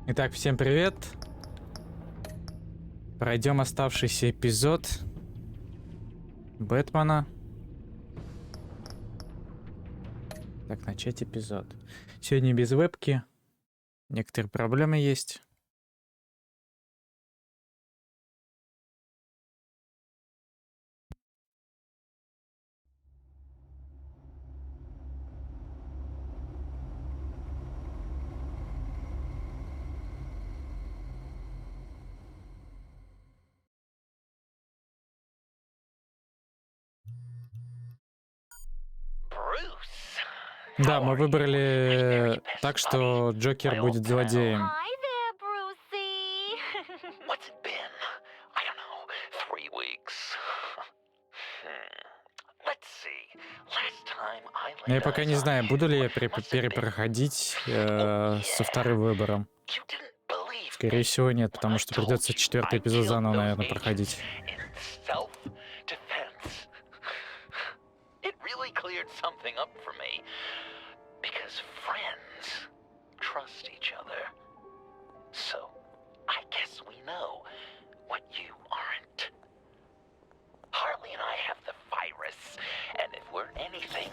Итак, всем привет. Пройдем оставшийся эпизод Бэтмена. Так, начать эпизод. Сегодня без вебки. Некоторые проблемы есть. Да, мы выбрали так, что Джокер будет злодеем. Hi there, Brucey. What's it been? I don't know, 3 weeks. Let's see. Last time I Но я пока не знаю, буду ли я перепроходить со вторым выбором. Скорее всего, нет, потому что придется 4-й эпизод заново, наверное, проходить. It really cleared something up for me. Because friends trust each other. So, I guess we know what you aren't. Harley and I have the virus, and if we're anything,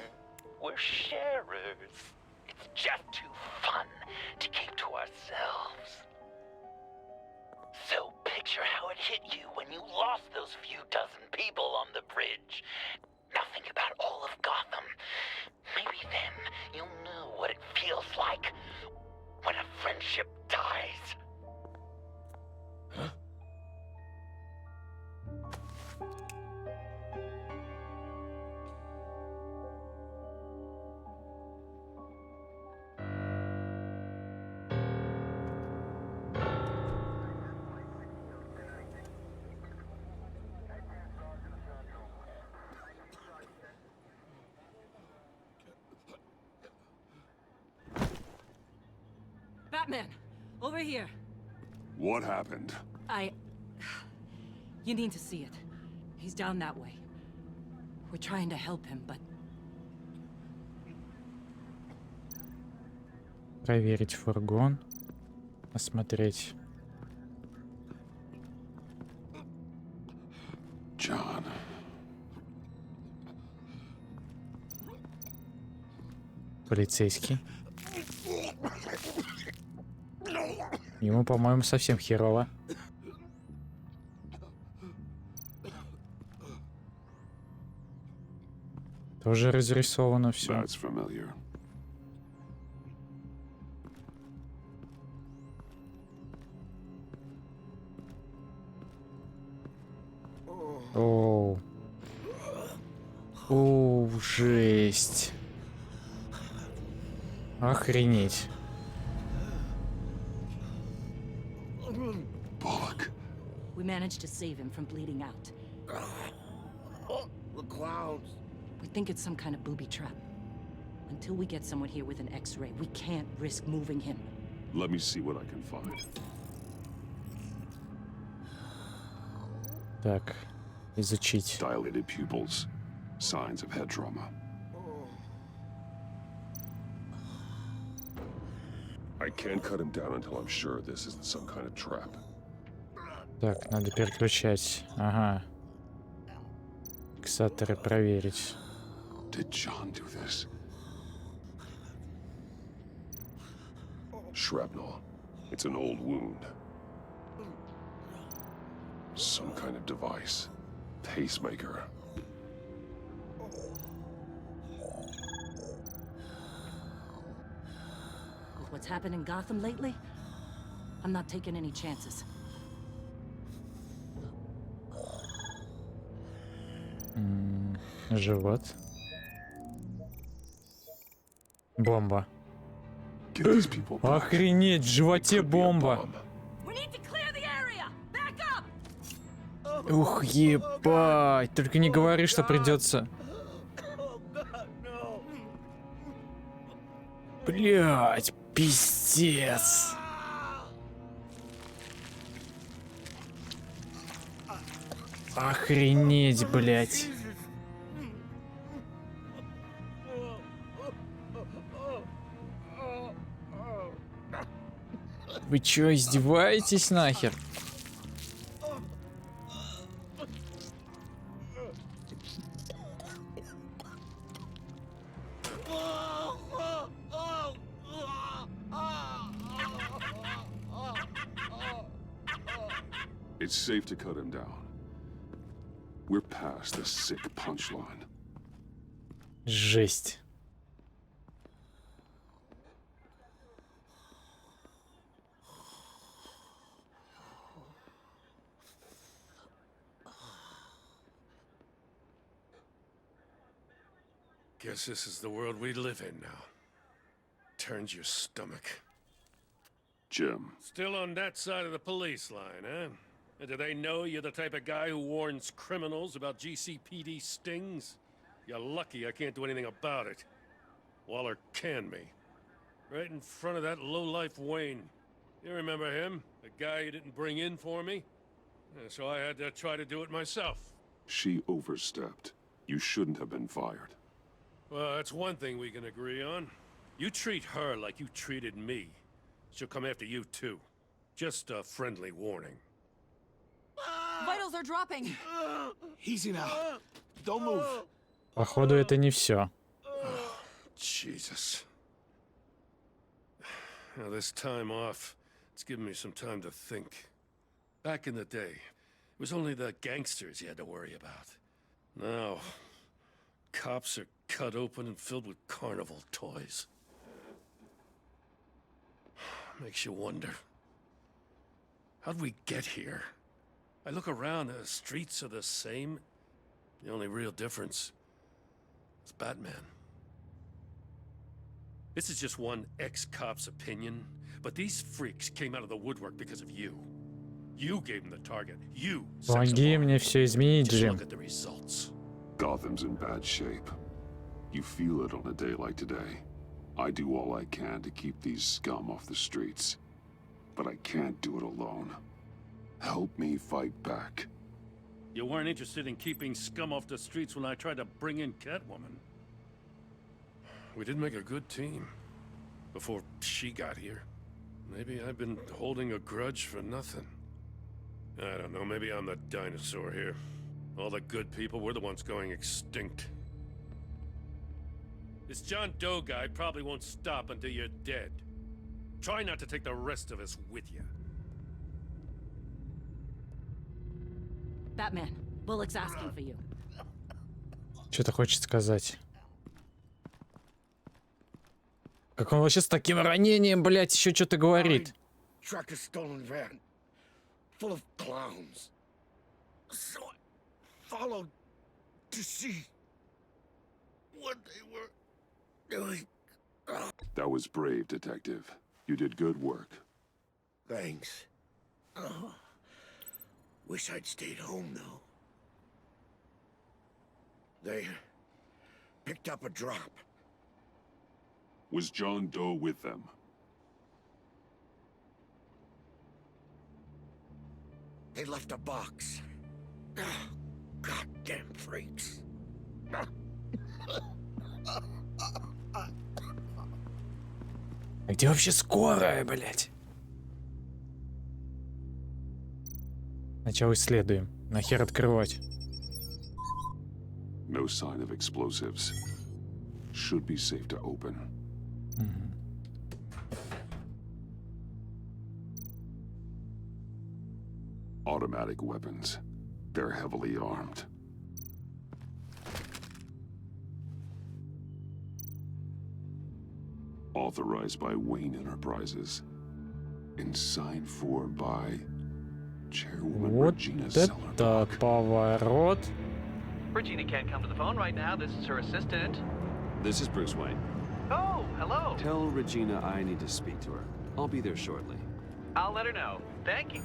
we're sharers. It's just too fun to keep to ourselves. So picture how it hit you when you lost those few dozen people on the bridge. Now think about all of Gotham. Maybe then you'll know what it feels like when a friendship dies. Huh? Batman, over here. What happened? You need to see it. He's down that way. We're trying to help him, but... Проверить фургон. Осмотреть. John. Полицейский. Ему, по-моему, совсем херово. Тоже разрисовано все. That's familiar. Оу. Оу, жесть. Охренеть. Bullock. We managed to save him from bleeding out. The clouds. We think it's some kind of booby trap. Until we get someone here with an X-ray, we can't risk moving him. Let me see what I can find. Так, изучить. Dilated pupils. Signs of head trauma. I can't cut him down until I'm sure this isn't some kind of trap. Так, надо переключать. Ага. Фиксаторы проверить. Did John do this? Shrapnel. It's an old wound. Some kind of device. Pacemaker. With what's happened in Gotham lately, I'm not taking any chances. Живот. Бомба. Get these people back. Охренеть, в животе Could be a бомба. bomb. We need to clear the area! Back up! Ух, ебать. Только не говори, что придется. Блять, пиздец. Охренеть, блять. Вы чё, издеваетесь нахер? It's safe to cut him down. We're past the sick punchline. Жесть. Guess this is the world we live in now. Turns your stomach. Jim, Still on that side of the police line, huh? And do they know you're the type of guy who warns criminals about GCPD stings? You're lucky I can't do anything about it. Waller canned me. Right in front of that lowlife Wayne. You remember him? The guy you didn't bring in for me? Yeah, so I had to try to do it myself. she overstepped. You shouldn't have been fired. Well, that's one thing we can agree on. You treat her like you treated me. She'll come after you too. Just a friendly warning. Vitals are dropping. Easy now. Don't move. Походу, это не все. Jesus. Now, this time off, it's given me some time to think. Back in the day, it was only the gangsters you had to worry about. Now, cops are cut open and filled with carnival toys. Makes you wonder. How'd we get here? I look around, the streets are the same. The only real difference is Batman. This is just one ex-cop's opinion, but these freaks came out of the woodwork because of you. You gave them the target. You set them Помоги on. мне все изменить, Just Джим. look at the results. Gotham's in bad shape. You feel it on a day like today. I do all I can to keep these scum off the streets. But I can't do it alone. Help me fight back. You weren't interested in keeping scum off the streets when I tried to bring in Catwoman. We did make a good team before she got here. Maybe I've been holding a grudge for nothing. I don't know, maybe I'm the dinosaur here. All the good people, we're the ones going extinct. This John Doe guy probably won't stop until you're dead. Try not to take the rest of us with you. Batman, Bullock's asking for you. Что-то хочет сказать. Как он вообще с таким ранением, блядь, еще что-то говорит? Tracked a stolen van. Full of clowns. So I followed to see what they were doing. That was brave, Detective. You did good work. Thanks. Oh, wish I'd stayed home, though. They picked up a drop. Was John Doe with them? They left a box. Goddamn freaks. А где вообще скорая, блядь? Сначала исследуем. Нахер открывать? No sign of explosives. Should be safe to open. Automatic weapons. They're heavily armed. Authorized by Wayne Enterprises. And signed for by Chairwoman Вот Regina это Sellerbach. поворот. Regina can't come to the phone right now. This is her assistant. This is Bruce Wayne. Oh, hello. Tell Regina I need to speak to her. I'll be there shortly. I'll let her know. Thank you.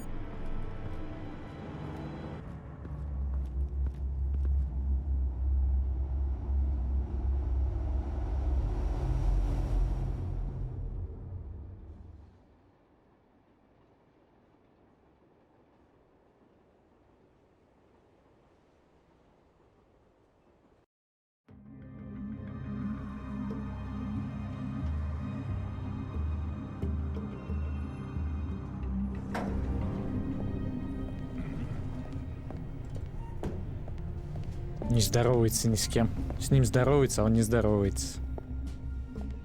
Не здоровается ни с кем. С ним здоровается, а он не здоровается.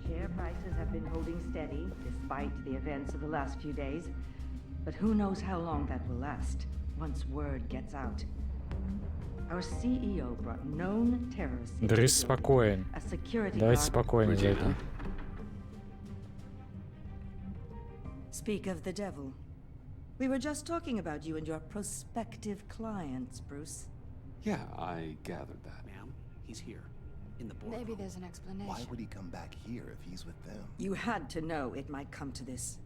Share prices have been holding steady despite the events of the last few days. But who knows how long that will last once word gets out. Our CEO brought known terrorists into Брюс the building. спокоен. A security Давайте guard. спокойно за это. Speak of the devil. We were just talking about you and your prospective clients, Bruce. Yeah, I gathered that. Ma'am, he's here. In the boardroom. Maybe there's an explanation. Why would he come back here if he's with them? You had to know it might come to this.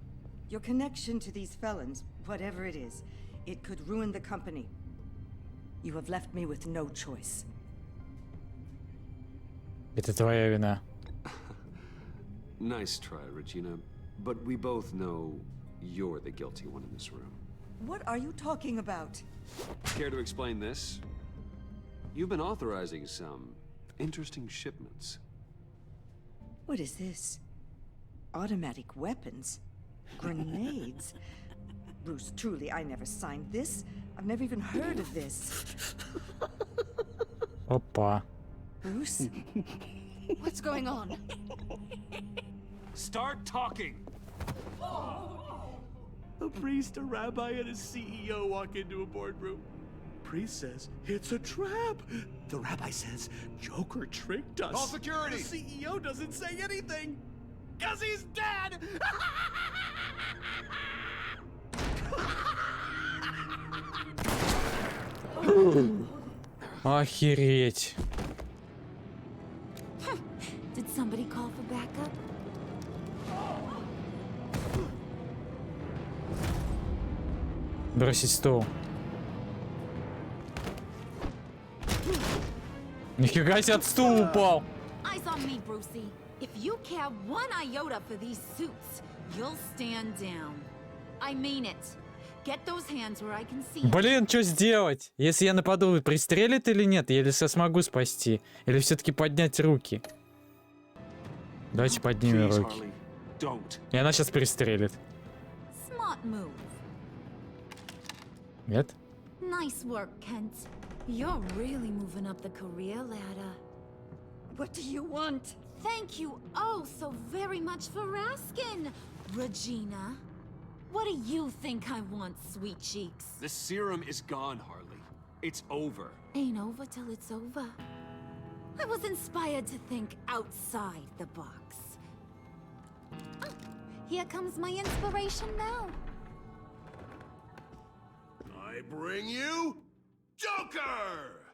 Your connection to these felons, whatever it is, it could ruin the company. You have left me with no choice. Это твоя вина. Nice try, Regina. But we both know you're the guilty one in this room. What are you talking about? Care to explain this? You've been authorizing some interesting shipments. What is this? Automatic weapons? Grenades? Bruce, truly, I never signed this. I've never even heard of this. Опа. Bruce? What's going on? Start talking! A priest, a rabbi, and a CEO walk into a boardroom. Priest says, it's a trap. The rabbi says, Joker tricked us. Call security. The CEO doesn't say anything. Cause he's dead! Охереть. Did somebody call for backup? Бросить стол. Нифига себе, от стула упал. Eyes on me, Brucey. If you care one iota for these suits, you'll stand down. I mean it. Get those hands where I can see them. Блин, что сделать? Если я нападу, пристрелит или нет? Я ли смогу спасти? Или все-таки поднять руки? Давайте поднимем Please, руки. Harley, don't. И она сейчас пристрелит. Smart move. Нет? Nice work, Kent. You're really moving up the career ladder. What do you want? Thank you oh so very much for asking, Regina. What do you think I want, sweet cheeks? The serum is gone, Harley. It's over. Ain't over till it's over. I was inspired to think outside the box. Oh, here comes my inspiration now. I bring you Joker!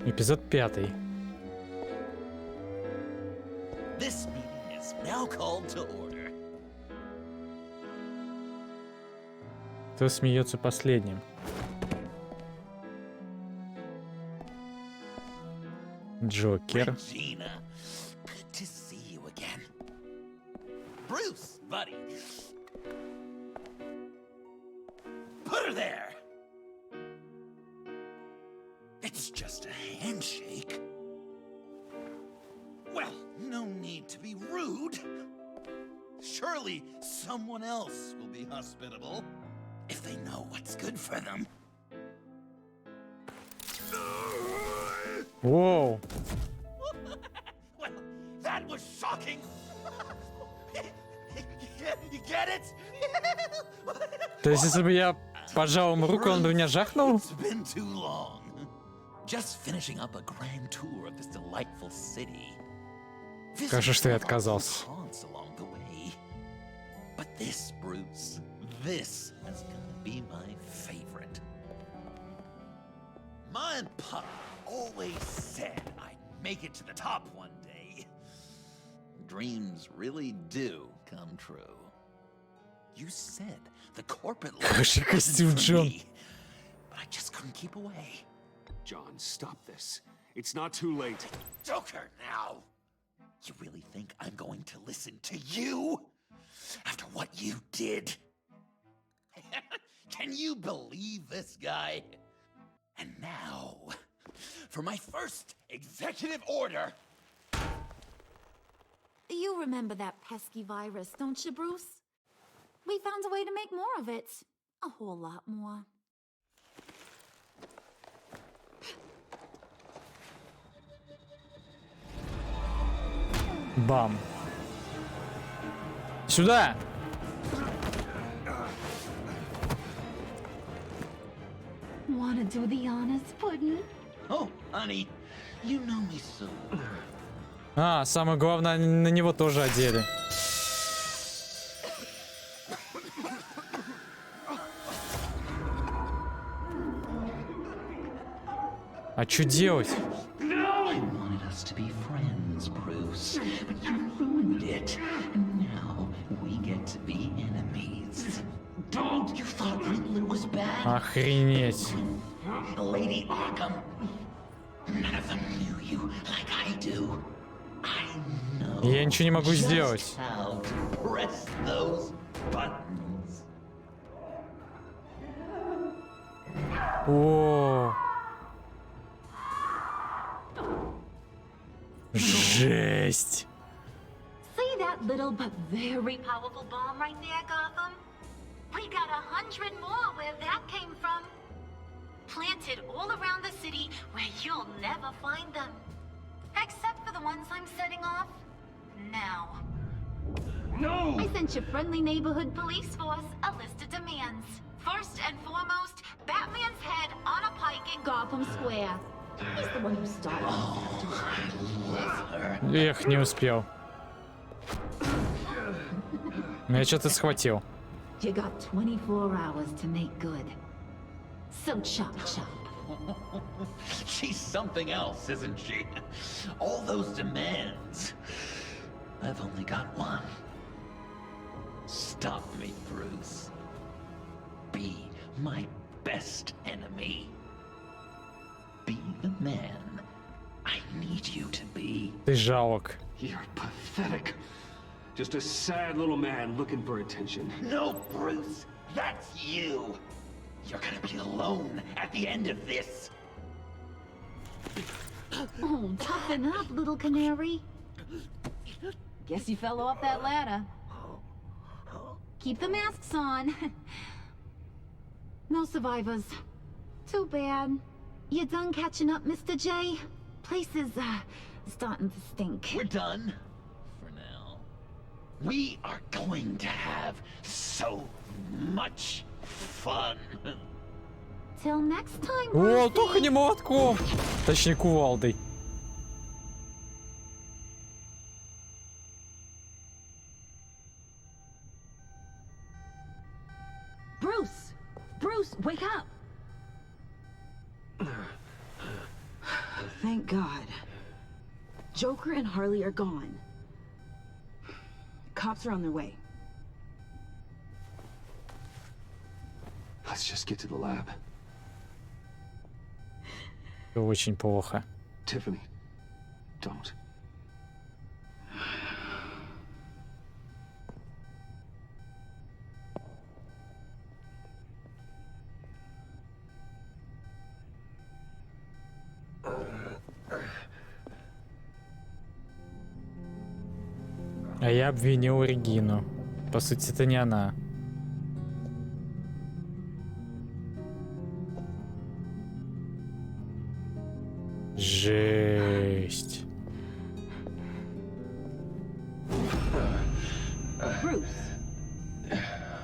Эпизод 5. This meeting is now called to order. Кто смеется последним? Джокер. Regina, good to see you again. Bruce, buddy. Put her there. It's just a handshake. Well, no need to be rude. Surely someone else will be hospitable if they know what's good for them. Воу. Well, that was shocking. You get it? То есть, если бы я пожал ему руку, он бы меня жахнул? It's been too long. Just finishing up a grand tour of this delightful city. Скажи, что я отказался. Haunts along the way. But this, Bruce, this is gonna be my favorite. My papa always said I'd make it to the top one day. Dreams really do come true. You said the corporate life Хороший костюм, wasn't for Джон. me, but I just couldn't keep away. John, stop this. It's not too late. Joker, now! You really think I'm going to listen to you? After what you did? Can you believe this guy? And now, for my first executive order. You remember that pesky virus, don't you, Bruce? We found a way to make more of it. A whole lot more. Бам. Сюда! Wanna do the honors, Puddin'? Oh, honey, you know me so. А, самое главное, на него тоже одели. А что делать? I wanted us to be friends, Bruce, but you ruined it. And now we get to be enemies. Don't you thought Riddler was bad? Охренеть. Lady Arkham. None of them knew you like I do. I know. Я ничего не могу сделать. How to press those buttons. О. Жесть. See that little but very powerful bomb right there, Gotham? We got 100 more where that came from. Planted all around the city where you'll never find them. Except for the ones I'm setting off now. No! I sent your friendly neighborhood police force a list of demands. First and foremost, Batman's head on a pike in Gotham Square. He's the one who started this. Эх, не успел. Я что-то схватил. You got 24 hours to make good. So chop chop. She's something else, isn't she? All those demands. I've only got one. Stop me, Bruce. Be my best enemy. Be the man I need you to be. Ты жалок. You're pathetic. Just a sad little man looking for attention. No, Bruce, that's you. You're gonna be alone at the end of this. Oh, toughen up, little canary. Guess you fell off that ladder. Keep the masks on. No survivors. Too bad. You done catching up, Mr. J? Place is, starting to stink. We're done. For now. We are going to have so much fun. Till next time, О, Brucey. только не молотком. Точнее, кувалдой. Bruce! Bruce, wake up! Thank God. Joker and Harley are gone. Cops are on their way. Let's just get to the lab. Очень плохо. Tiffany, don't. А я обвинил Регину. По сути, это не она. Жесть. Bruce!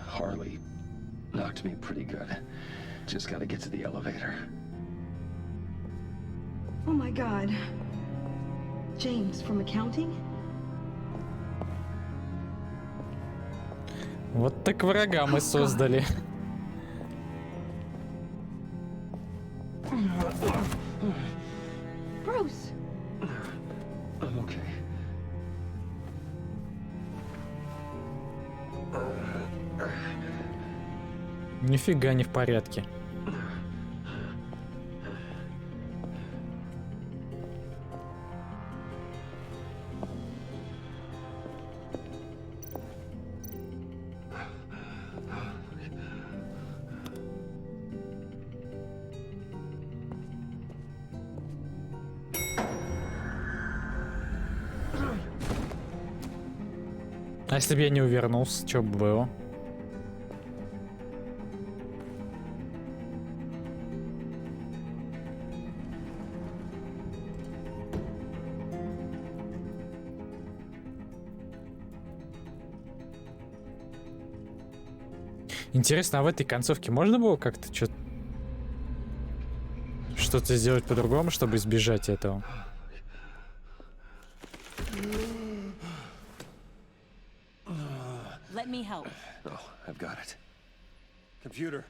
Harley knocked me pretty good. Just gotta get to the elevator. Oh my God. James from accounting? Вот так врага мы создали. Bruce! I'm okay. Нифига не в порядке. А если бы я не увернулся, что бы было? Интересно, а в этой концовке можно было как-то что-то сделать по-другому, чтобы избежать этого? Let me help. Oh, I've got it. Computer,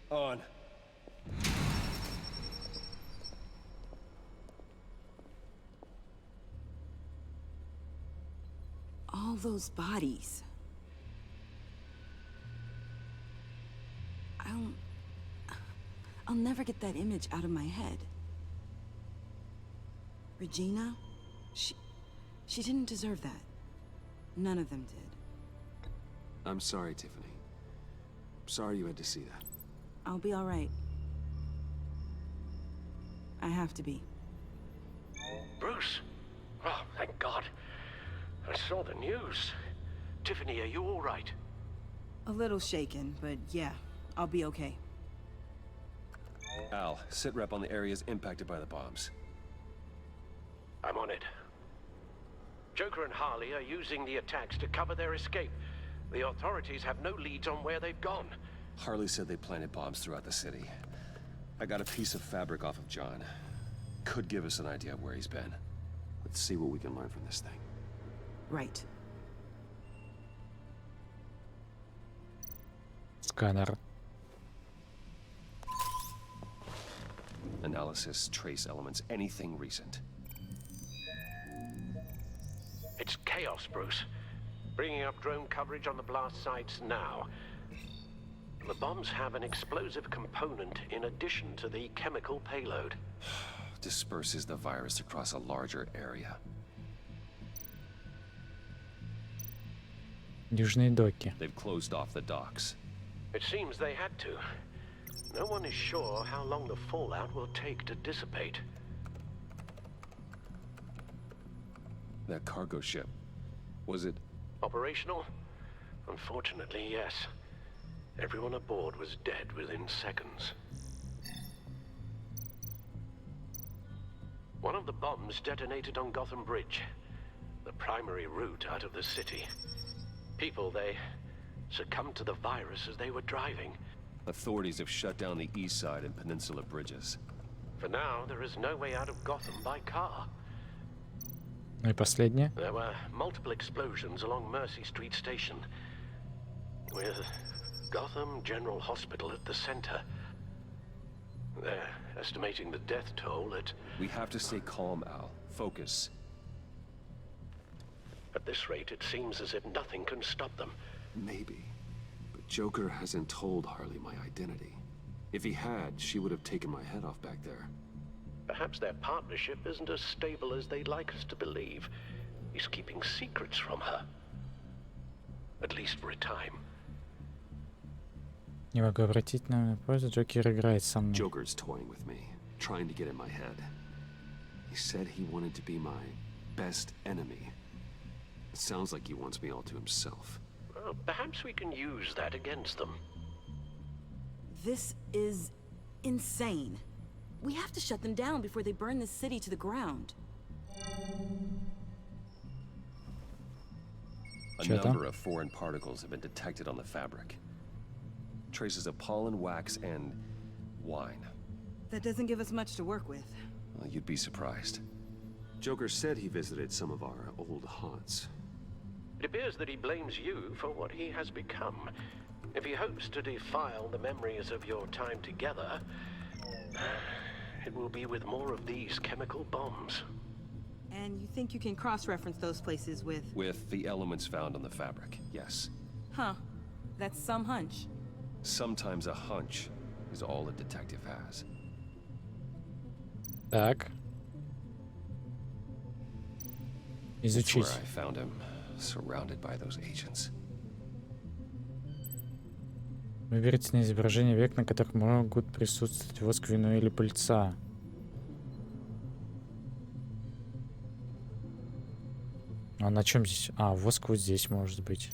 on. All those bodies. I'll never get that image out of my head. Regina, she didn't deserve that. None of them did. I'm sorry, Tiffany. I'm sorry you had to see that. I'll be all right. I have to be. Bruce? Oh, thank God. I saw the news. Tiffany, are you all right? A little shaken, but yeah, I'll be okay. Al, sit rep on the areas impacted by the bombs. I'm on it. Joker and Harley are using the attacks to cover their escape. The authorities have no leads on where they've gone. Harley said they planted bombs throughout the city. I got a piece of fabric off of John. Could give us an idea of where he's been. Let's see what we can learn from this thing. Right. Сканер. Analysis, trace elements, anything recent. It's chaos, Bruce. Bringing up drone coverage on the blast sites now. The bombs have an explosive component in addition to the chemical payload. Disperses the virus across a larger area. Южные доки. They've closed off the docks. It seems they had to. No one is sure how long the fallout will take to dissipate. That cargo ship, was it operational? Unfortunately, yes. Everyone aboard was dead within seconds. One of the bombs detonated on Gotham Bridge, the primary route out of the city. People, they succumbed to the virus as they were driving. Authorities have shut down the east side and peninsula bridges. For now, there is no way out of Gotham by car. Ну и последнее. There were multiple explosions along Mercy Street Station, with Gotham General Hospital at the center. They're estimating the death toll at... We have to stay calm, Al. Focus. At this rate, it seems as if nothing can stop them. Maybe. But Joker hasn't told Harley my identity. If he had, she would have taken my head off back there. Perhaps their partnership isn't as stable as they'd like us to believe. He's keeping secrets from her. At least for a time. Не могу обратить на пользу. Джокер играет со мной. Joker's toying with me, trying to get in my head. He said he wanted to be my best enemy. It sounds like he wants me all to himself. Well, perhaps we can use that against them. This is insane. We have to shut them down before they burn this city to the ground. A number of foreign particles have been detected on the fabric. Traces of pollen, wax, and wine. That doesn't give us much to work with. Well, you'd be surprised. Joker said he visited some of our old haunts. It appears that he blames you for what he has become. If he hopes to defile the memories of your time together, it will be with more of these chemical bombs. And you think you can cross-reference those places with... With the elements found on the fabric, yes. Huh. That's some hunch. Sometimes a hunch is all a detective has. Так. Изучить. That's where I found him, surrounded by those agents. Выберите на изображение век, на которых могут присутствовать воск, вино или пыльца. А на чем здесь? А, воск вот здесь может быть.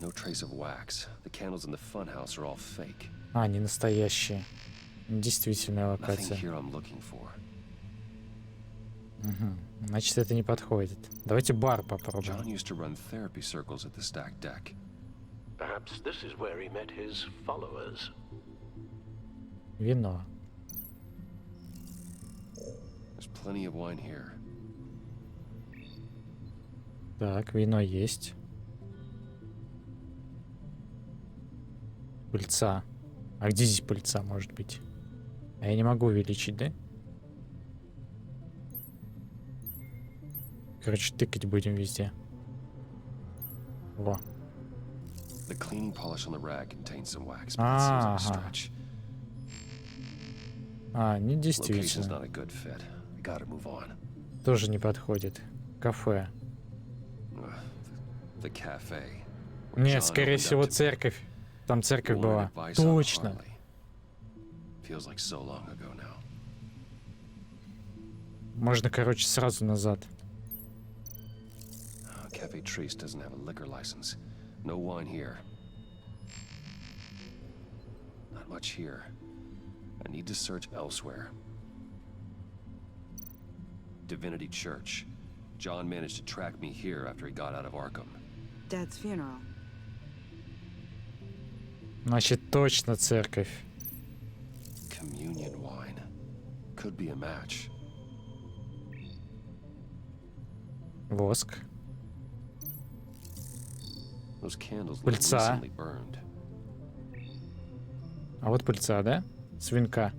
No trace of wax. The candles in the funhouse are all fake. А, не настоящие. Действительная Nothing локация. here I'm looking for. Угу. Значит, это не подходит. Давайте бар John попробуем. used to run therapy circles at the stacked deck. Perhaps this is where he met his followers. Вино. There's plenty of wine here. Так, вино есть. Пыльца. А где здесь пыльца может быть? А я не могу увеличить, да? Короче, тыкать будем везде. Во. The cleaning polish on the rag contains some wax, but it seems like a stretch. А, не Location's действительно. not a good fit. We gotta move on. Тоже не подходит. Кафе. The cafe. Нет, скорее всего, церковь. Там церковь была. Точно. Feels like so long ago now. Можно, короче, сразу назад. Cafe Trace doesn't have a liquor license. No wine here. Not much here. I need to search elsewhere. Divinity Church. John managed to track me here after he got out of Arkham. Dad's funeral. Значит, точно церковь. Communion wine. Could be a match. Воск. Those candles look Пыльца. recently burned. А вот пыльца, да? Свинка.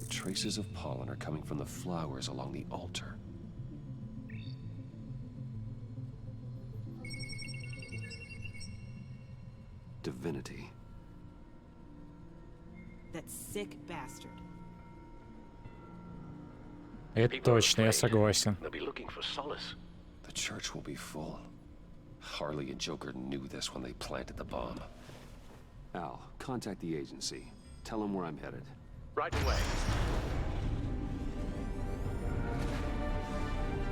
Traces of pollen are coming from the flowers along the altar. Divinity. That sick bastard. Это точно, я согласен. They'll be looking for solace. The church will be full. Harley and Joker knew this when they planted the bomb. Al, contact the agency. Tell them where I'm headed. Right away.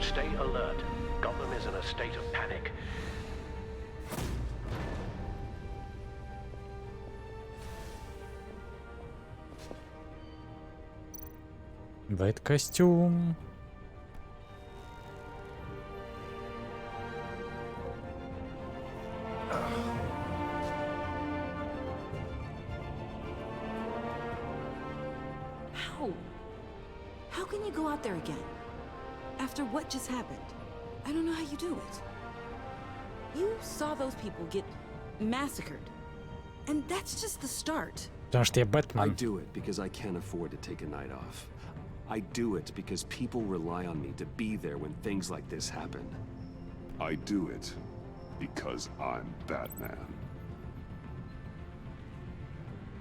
Stay alert. Gotham is in a state of panic. Бэт-костюм. How can you go out there again? After what just happened? I don't know how you do it. You saw those people get massacred. And that's just the start. Потому что я I Бэтмен. do it because I can't afford to take a night off. I do it because people rely on me to be there when things like this happen. I do it because I'm Batman.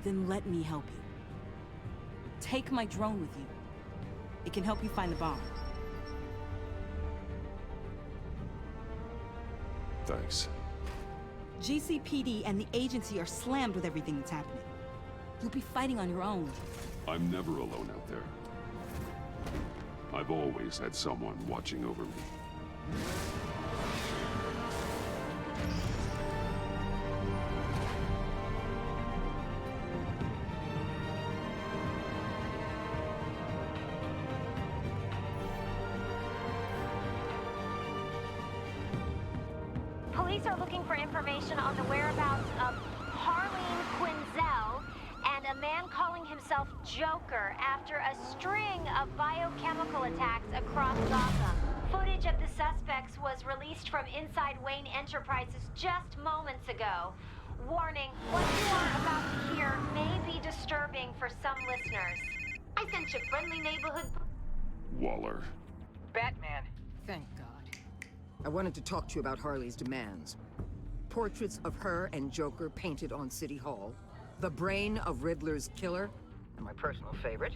Then let me help you. Take my drone with you. It can help you find the bomb. Thanks. GCPD and the agency are slammed with everything that's happening. You'll be fighting on your own. I'm never alone out there. I've always had someone watching over me. Police are looking for information on the whereabouts of Harleen Quinzel and a man calling himself Joker after a string of biochemical attacks across Gotham. Footage of the suspects was released from inside Wayne Enterprises just moments ago. Warning, what you are about to hear may be disturbing for some listeners. I sent you friendly neighborhood... Waller. Batman. Thank God. I wanted to talk to you about Harley's demands. Portraits of her and Joker painted on City Hall. The brain of Riddler's killer, and my personal favorite.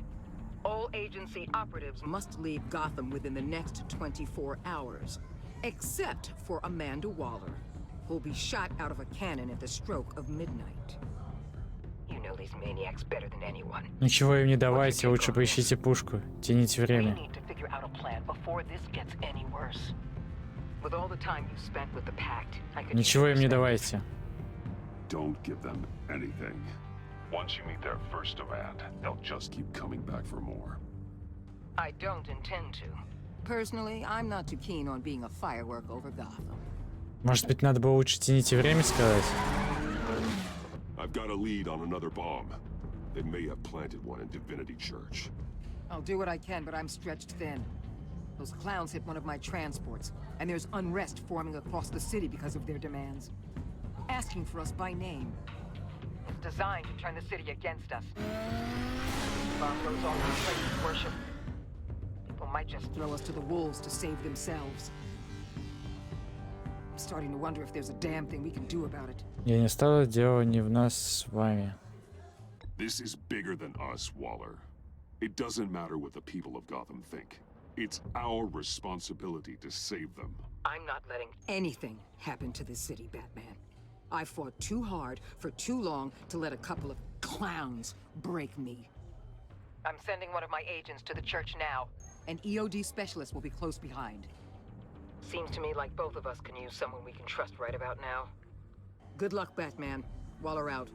All agency operatives must leave Gotham within the next 24 hours. Except for Amanda Waller, who'll be shot out of a cannon at the stroke of midnight. You know these maniacs Ничего им не давайте, лучше поищите пушку. Тяните время. We need to figure out a plan before before this gets any worse. With all the time you spent with the Pact, I could Ничего им не давайте. Don't give them anything. Once you meet their first demand, they'll just keep coming back for more. I don't intend to. Personally, I'm not too keen on being a firework over Gotham. Может быть, надо было лучше «Тяните время» сказать? I've got a lead on another bomb. They may have planted one in Divinity Church. I'll do what I can, but I'm stretched thin. Those clowns hit one of my transports, and there's unrest forming across the city because of their demands. Asking for us by name. It's designed to turn the city against us. Bomb goes off in places of worship. People might just throw us to the wolves to save themselves. I'm starting to wonder if there's a damn thing we can do about it. Я не стала, дело не в нас с вами. This is bigger than us, Waller. It doesn't matter what the people of Gotham think. It's our responsibility to save them. I'm not letting anything happen to this city, Batman. I fought too hard for too long to let a couple of clowns break me. I'm sending one of my agents to the church now. An EOD specialist will be close behind. Seems to me like both of us can use someone we can trust right about now. Good luck, Batman. Waller out.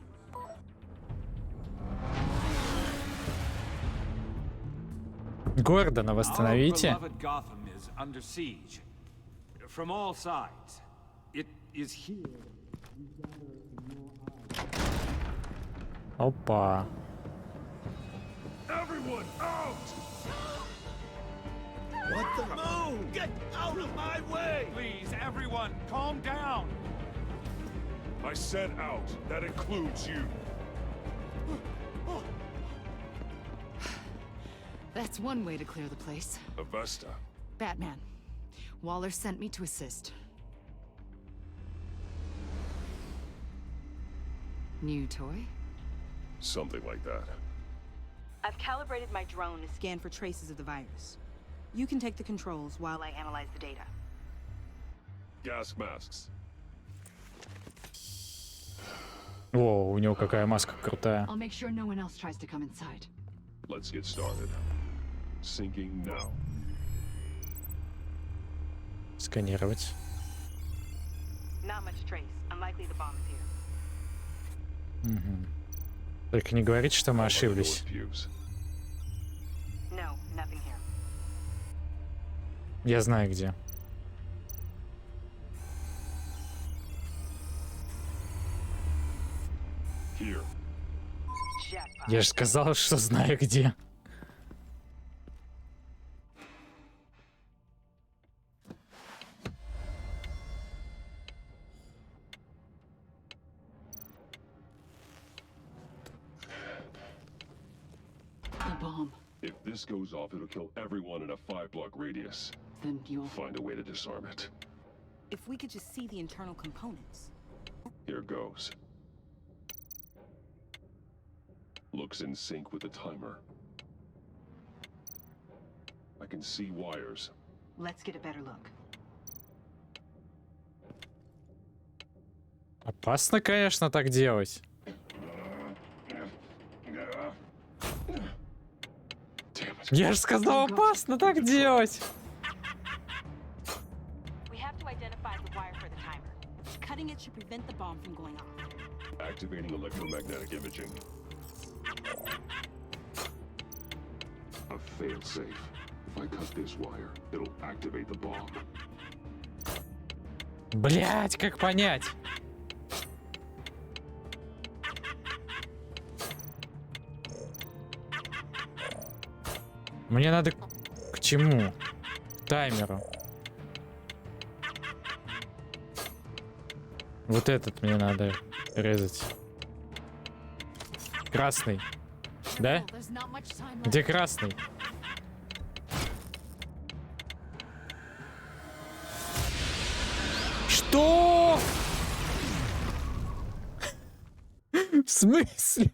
Гордона восстановите. Our beloved Gotham is under siege from all sides. It is here. Опа. Everyone out! What the moon? Get out of my way! Please, everyone, calm down. I said out. That includes you. That's one way to clear the place. Avesta. Batman. Waller sent me to assist. New toy? Something like that. I've calibrated my drone to scan for traces of the virus. You can take the controls while I analyze the data. Gas masks. О, у него какая маска крутая. I'll make sure no one else tries to come inside. Let's get started. Syncing now. Сканировать. Not much trace. Unlikely the bomb is here. Угу. Только не говорите, что мы ошиблись. No, nothing here. Я знаю где. Here. Я же сказал, что знаю где. If this goes off, it'll kill everyone in a 5-block radius. Then you'll find a way to disarm it. If we could just see the internal components. Here goes. Looks in sync with the timer. I can see wires. Let's get a better look. Опасно, конечно, так делать. Я же сказал, опасно так делать. We have to identify the wire for the timer. Cutting it should prevent the bomb from going off. Activating electromagnetic imaging. A failsafe. If I cut this wire, it'll activate the bomb. Блять, как понять? Мне надо к чему? К таймеру. Вот этот мне надо резать. Красный. Да? Где красный? Что? В смысле?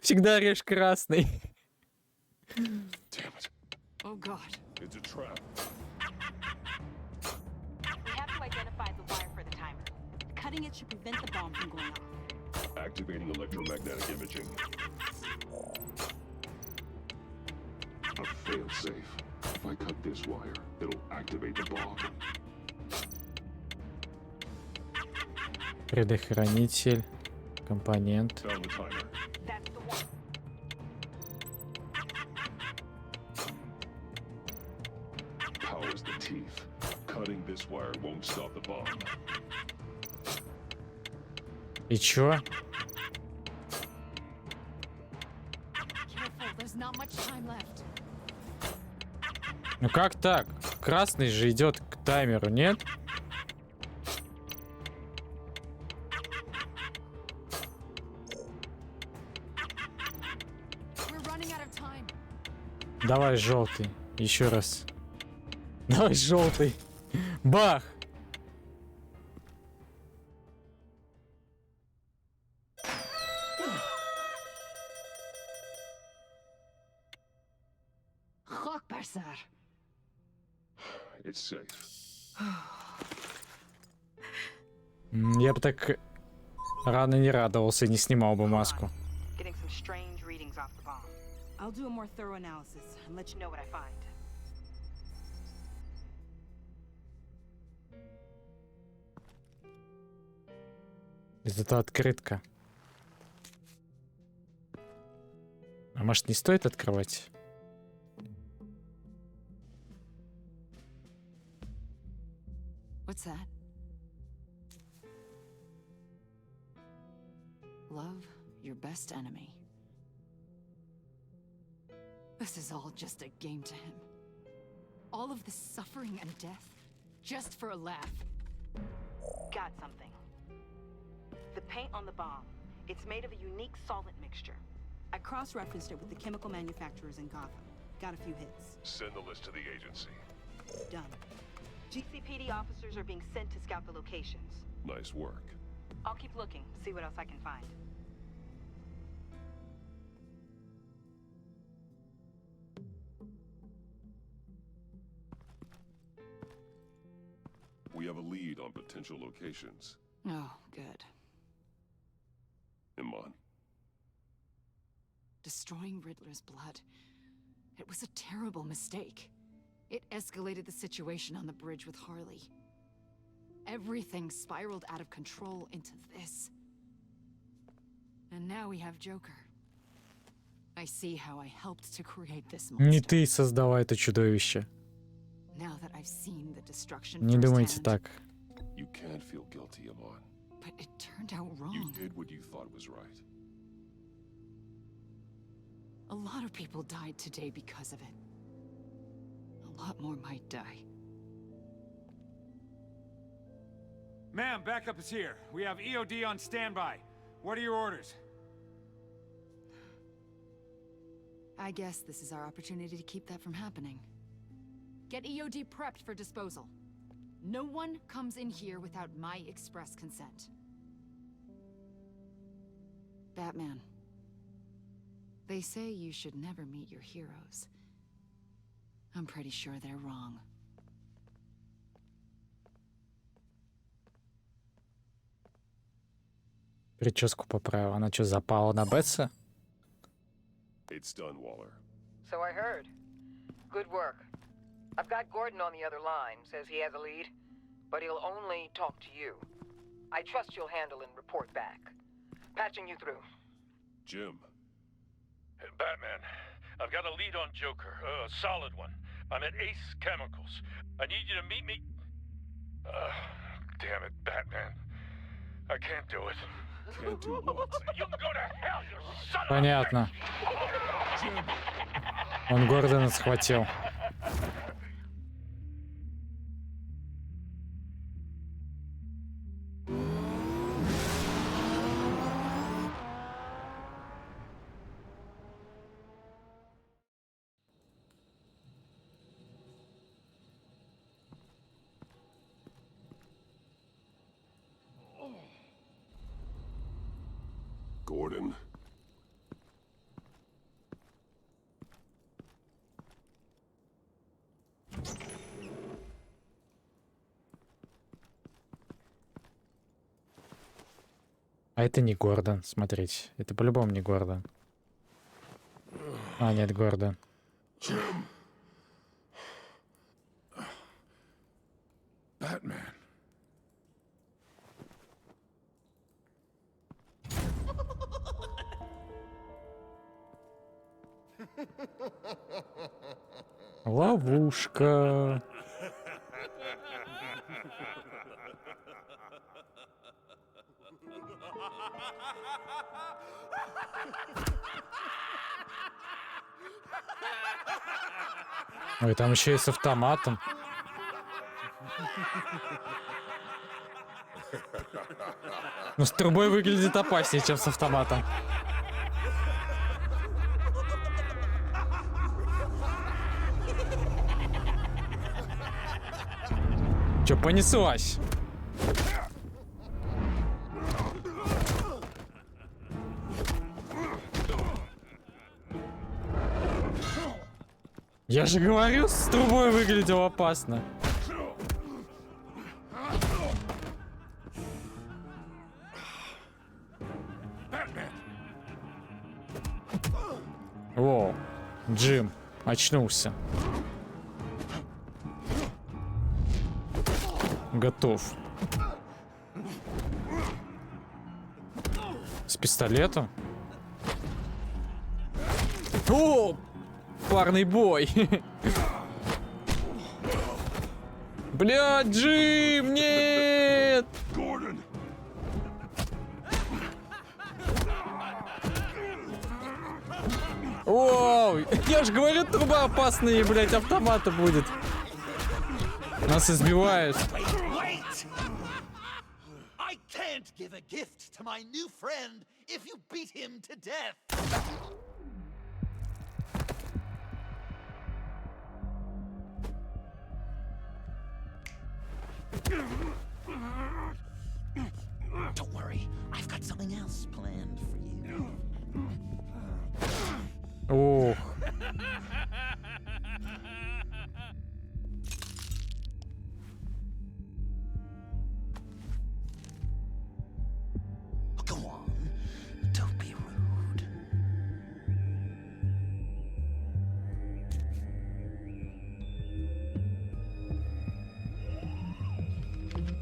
Всегда режь красный. Damn it. Oh God. It's a trap. We have to identify the wire for the timer. Cutting it should prevent the bomb from going off. Activating electromagnetic imaging. A failsafe. If If I cut this wire, it'll activate the bomb. Предохранитель. Компонент. Found the timer. That's the one. Power's the teeth. Cutting this wire won't stop the bomb. И чё? Careful, there's not much time left. Ну как так? Красный же идет к таймеру, нет? We're running out of time. Давай желтый. Еще раз. Давай желтый. Бах! It's safe. Я бы так рано не радовался, не снимал бы маску. Getting some strange readings off the bomb. I'll do a more thorough analysis and let you know what I find. Это открытка. А может, не стоит открывать? What's that? Love your best enemy. This is all just a game to him. All of this suffering and death, just for a laugh. Got something. The paint on the bomb. It's made of a unique solvent mixture. I cross-referenced it with the chemical manufacturers in Gotham. Got a few hits. Send the list to the agency. Done. GCPD officers are being sent to scout the locations. Nice work. I'll keep looking, see what else I can find. We have a lead on potential locations. Oh, good. Iman. Destroying Riddler's blood. It was a terrible mistake. It escalated the situation on the bridge with Harley. Everything spiraled out of control into this. And now we have Joker. I see how I helped to create this monster. Не ты создала это чудовище. Now that I've seen the destruction Не думайте firsthand, так. You can't feel guilty, Iman. but it turned out wrong. You did what you thought was right. A lot of people died today because of it. A lot more might die. Ma'am, backup is here. We have EOD on standby. What are your orders? I guess this is our opportunity to keep that from happening. Get EOD prepped for disposal. No one comes in here without my express consent. Batman. They say you should never meet your heroes. I'm pretty sure they're wrong. Прическу поправил. Она что, запала на Бетса? It's done, Waller. So I heard. Good work. I've got Gordon on the other line. Says he has a lead, but he'll only talk to you. I trust you'll handle and report back. Patching you through. Jim. Batman, I've got a lead on Joker, a solid one. I'm at Ace Chemicals. I need you to meet me... damn it, Batman. I can't do it. Can't do what? You can go to hell, you son of a... Понятно. Он Гордона схватил. Gordon. А это не Гордон, смотрите. Это по-любому не Гордон. А, нет, Гордон. Jim. Ловушка. Ой, там еще и с автоматом. Но с трубой выглядит опаснее, чем с автоматом. Чё, понеслась? Я же говорю, с трубой выглядел опасно. О, Джим очнулся. Готов. С пистолетом? О, парный бой. Бля, Джим, нет! Оу, я же говорю, труба опасная, блять, автомата будет. Нас избивают. I can't give a gift to my new friend if you beat him to death. Don't worry, I've got something else planned for you. Ох. Go on, don't be rude.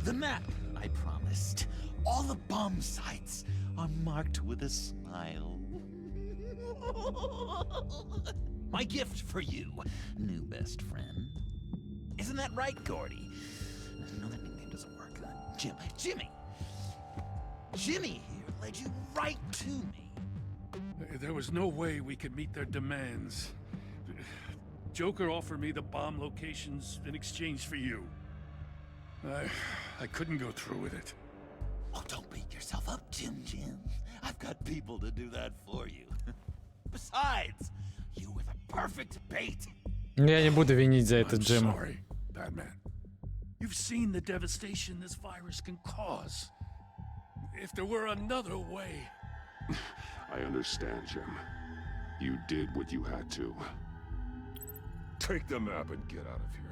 The map I promised. All the bomb sites are marked with a smile. My gift for you, new best friend. Isn't that right, Gordy? No, that nickname doesn't work. Jimmy! Jimmy here led you right to me. There was no way we could meet their demands. Joker offered me the bomb locations in exchange for you. I couldn't go through with it. Oh, don't beat yourself up, Jim. I've got people to do that for you. Besides, you were the perfect bait. Я не буду винить за это Джима. Sorry, Batman. You've seen the devastation this virus can cause. If there were another way... I understand, Jim. You did what you had to. Take the map and get out of here.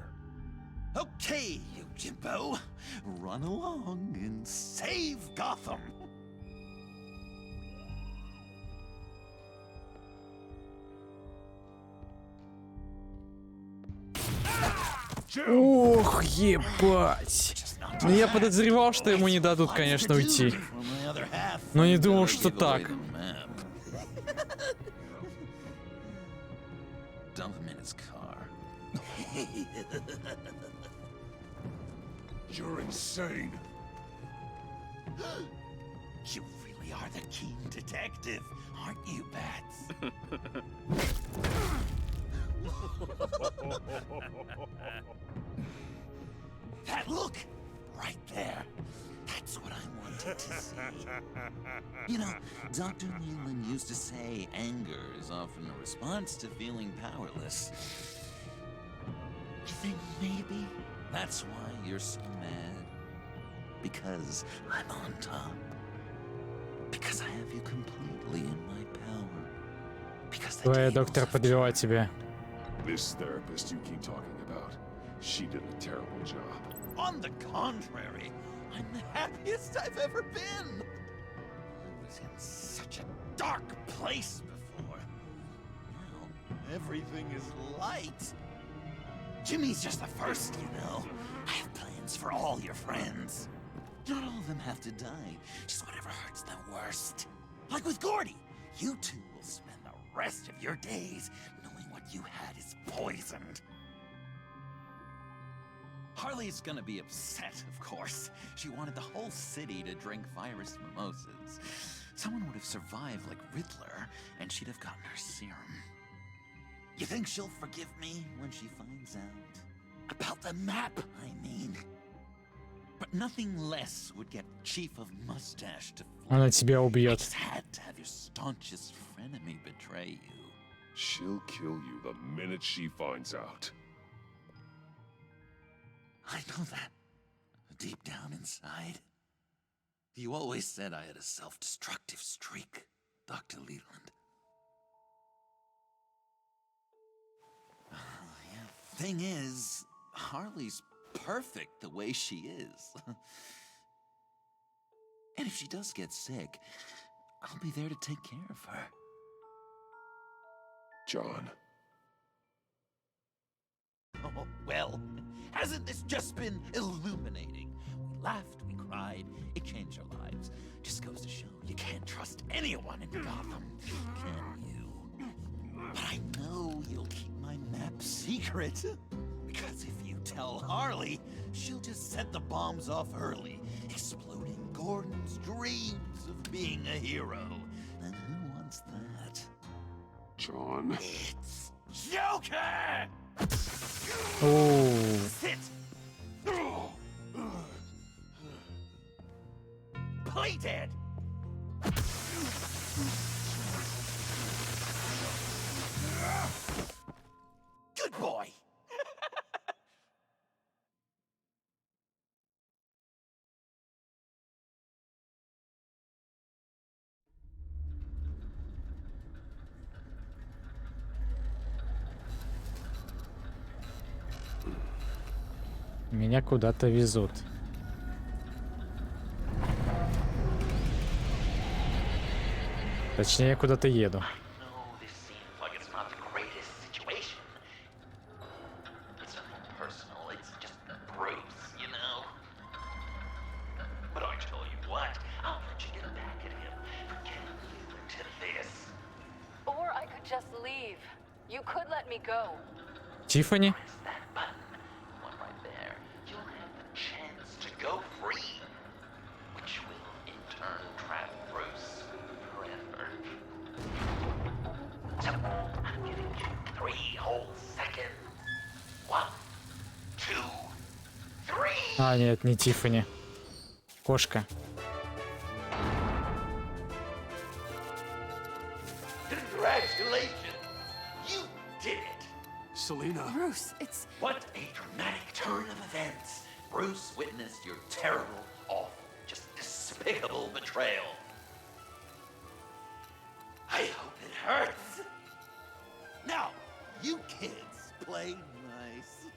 Okay, you Jimbo. Run along and save Gotham. Ох, ебать. Ну, я подозревал, что ему не дадут, конечно, уйти. Но не думал, что так. You're insane. You really are the keen detective, aren't you, Bats? That look right there. That's what I wanted to see. You know, Dr. Leland used to say anger is often a response to feeling powerless. You think maybe that's why you're so mad? Because I'm on top. Because I have you completely in my power. Because the Твоя доктор подвела тебя. This therapist you keep talking about, she did a terrible job. On the contrary, I'm the happiest I've ever been. I was in such a dark place before. Now everything is light. Jimmy's just the first, you know. I have plans for all your friends. Not all of them have to die, just whatever hurts them worst. Like with Gordy, you two will spend the rest of your days knowing what you had is poisoned. Harley's gonna be upset, of course. She wanted the whole city to drink virus mimosas. Someone would have survived like Riddler, and she'd have gotten her serum. You think she'll forgive me when she finds out? About the map, I mean. But nothing less would get Chief of Mustache to flee. Она тебя I убьет. just had to have your staunchest frenemy betray you. She'll kill you the minute she finds out. I know that. Deep down inside. You always said I had a self-destructive streak, Dr. Leland. Yeah. Thing is, Harley's perfect the way she is. And if she does get sick, I'll be there to take care of her. John. Oh, well, hasn't this just been illuminating? We laughed, we cried, it changed our lives. Just goes to show you can't trust anyone in Gotham, can you? But I know you'll keep my map secret. Because if you tell Harley, she'll just set the bombs off early, exploding Gordon's dreams of being a hero. And who wants that? John. It's Joker! Oh. Sit! Play dead! Good boy! Меня куда-то везут. Точнее, я куда-то еду. Тиффани? А, нет, не Тиффани. Кошка. Congratulations! You did it! Selena. Bruce, it's... What a dramatic turn of events! Bruce witnessed your terrible, awful, just despicable betrayal. I hope it hurts! Now, you kids play nice.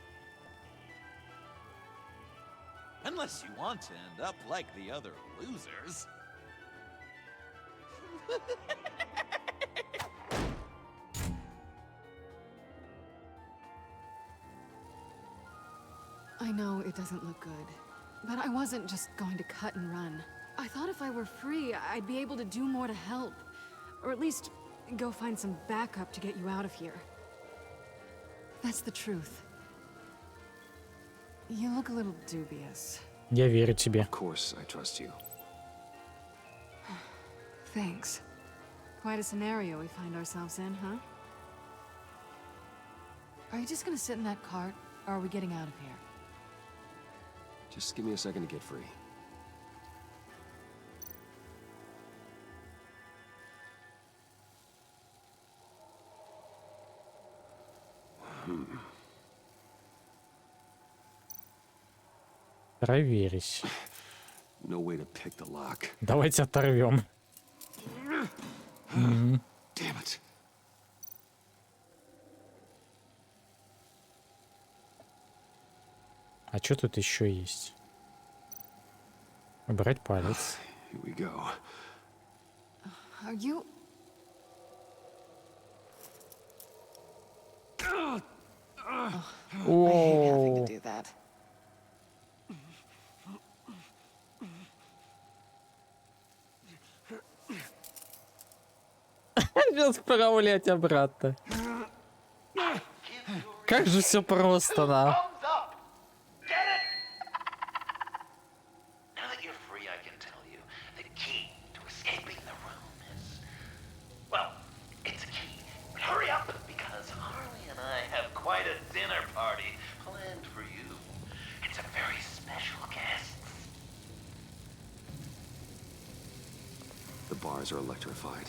Unless you want to end up like the other losers. I know it doesn't look good, but I wasn't just going to cut and run. I thought if I were free, I'd be able to do more to help. Or at least go find some backup to get you out of here. That's the truth. You look a little dubious. Я верю тебе. Of course, I trust you. Thanks. Quite a scenario we find ourselves in, huh? Are you just gonna sit in that cart, or are we getting out of here? Just give me a second to get free. Проверить. No way to pick the lock. Давайте оторвем. Damn it. А что тут еще есть? Убрать палец. Here we go. Are you... Oh, I hate having to do that. Сейчас справлять обратно. Как же все просто, да? The bars are electrified.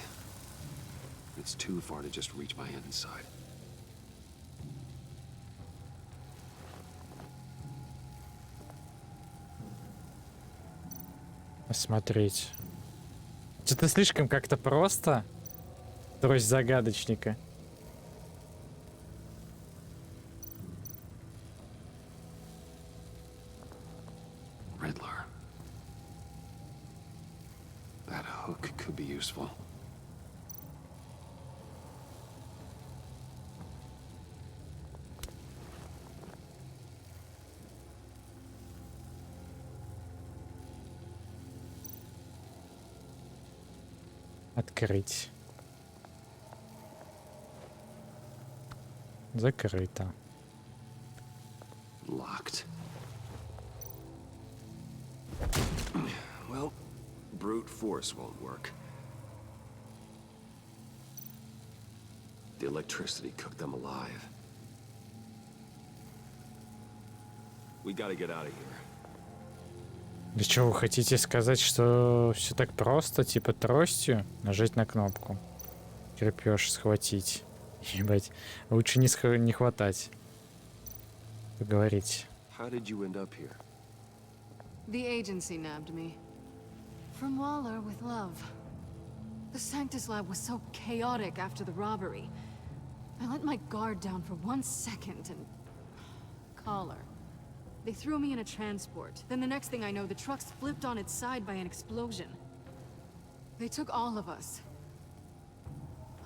It's too far to just reach my hand inside. Посмотреть. Что-то слишком как-то просто. Трость загадочника. Riddler. That hook could be useful. Открыть. Закрыто. Locked. Well, brute force won't work. The electricity cooked them alive. We gotta get out of here. Для чего вы хотите сказать, что все так просто, типа тростью нажать на кнопку, крепеж схватить, ебать, лучше не хватать, поговорить. How did you end up here? The agency nabbed me. From Waller with love. The Sanctus lab was so chaotic after the robbery. I let my guard down for 1 second and... call her. They threw me in a transport. Then the next thing I know, the truck's flipped on its side by an explosion. They took all of us.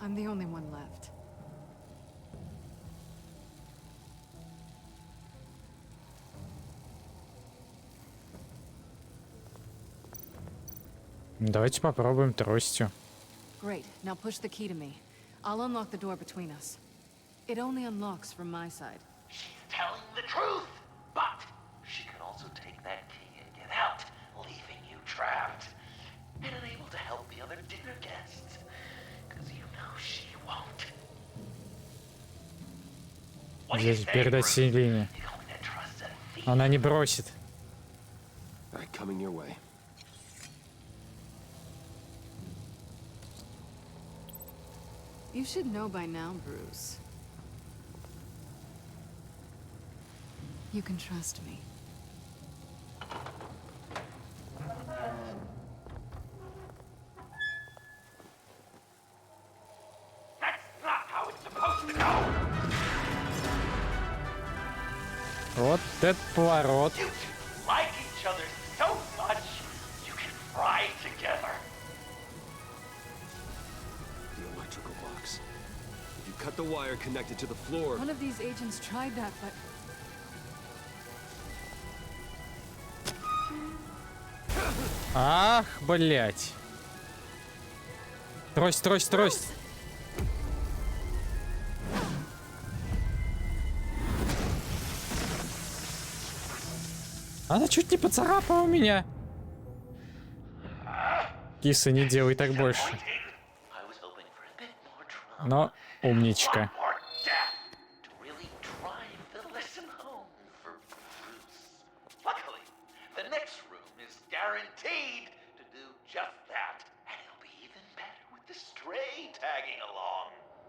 I'm the only one left. Давайте попробуем тростью. Great. Now push the key to me. I'll unlock the door between us. It only unlocks from my side. She's telling the truth, but she could also take that key and get out, leaving you trapped, and unable to help the other dinner guests, because you know she won't. Здесь передать Селине. Она не бросит. Alright, coming your way. You should know by now, Bruce. You can trust me. That's not how it's supposed to go. Вот этот поворот. You like each other so much, you can fry together. The electrical box. If you cut the wire connected to the floor... One of these agents tried that, but... Ах, блять. Трость, трость, трость. Она чуть не поцарапала меня. Киса, не делай так больше. Но умничка.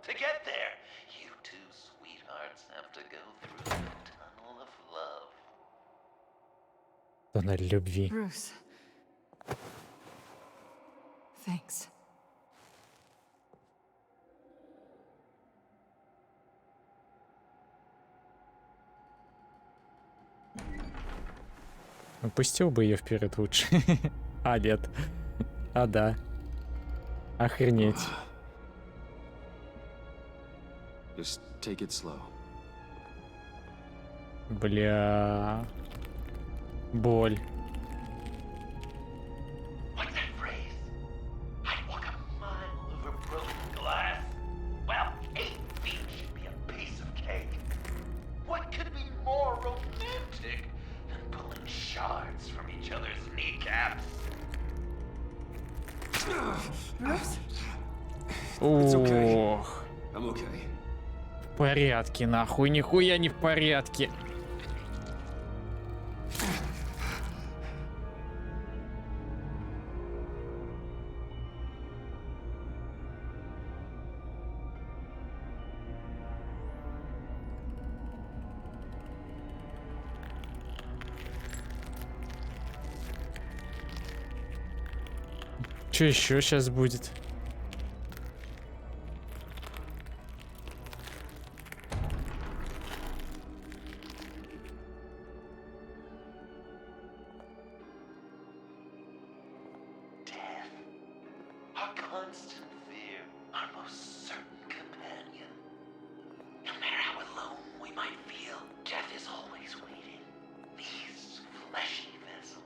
To get there, you two sweethearts have to go through the tunnel of love. Тоннель любви. Bruce. Thanks. Пустил бы ее вперед лучше. А, нет. А, да. Охренеть. Just take it slow. Бля. Боль. What's that phrase? I'd walk a mile over broken glass. Bruce? Ох. I'm okay. В порядке, нахуй, нихуя не в порядке. Что еще сейчас будет? Our constant fear, our most certain companion. No matter how alone we might feel, death is always waiting. These fleshy vessels,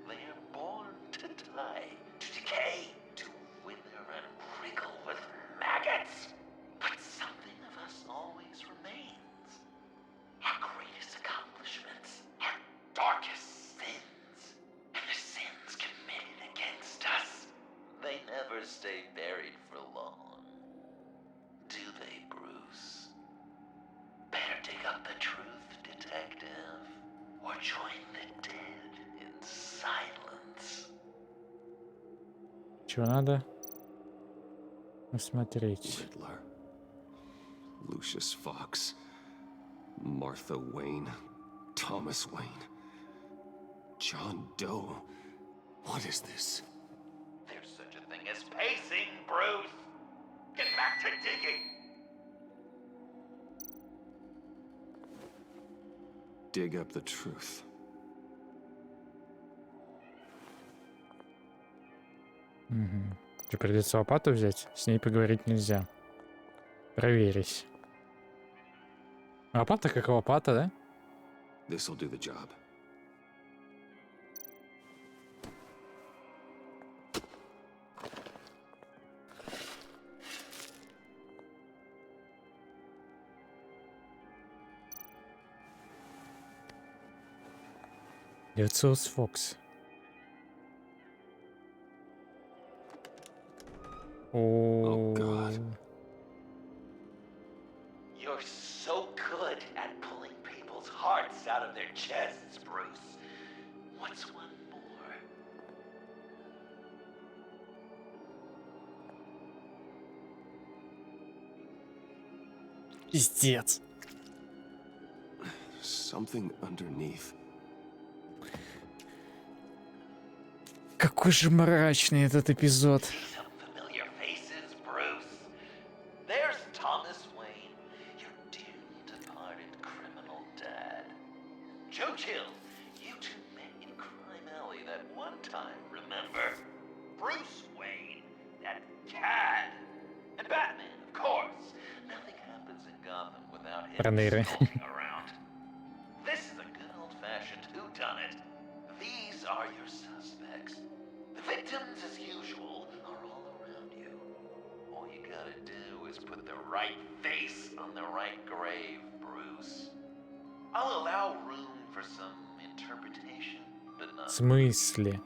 they are born to die, to decay, to wither and wriggle with maggots. But something of us always remains. Our greatest accomplishments, our darkest sins, and the sins committed against us. They never stay buried for long. Do they, Bruce? Better dig up the truth, detective, or join the dead in silence. Чего надо? Посмотреть. Riddler, Lucius Fox, Martha Wayne, Thomas Wayne, John Doe. What is this? There's such a thing as pacing, Bruce. Get back to digging. Dig up the truth. Угу. Что, придется лопату взять? С ней поговорить нельзя. Проверить. Лопата как лопата, да? This'll do the job. Люциус Фокс. Oh, God. You're so good at pulling people's hearts out of their chests, Bruce. What's one more? Пиздец. Something underneath. Какой же мрачный этот эпизод. Some familiar faces, Bruce. There's Thomas Wayne, your dearly departed criminal dad. Joe Chill, you two met in Crime Alley that one time, remember? Bruce Wayne, that cad. And Batman, of course. Nothing happens in Gotham without him Проныры. skulking around. This is a good old-fashioned whodunit. These are your suspects. The victims, as usual, are all around you. All you gotta do is put the right face on the right grave, Bruce. I'll allow room for some interpretation, but В not... смысле?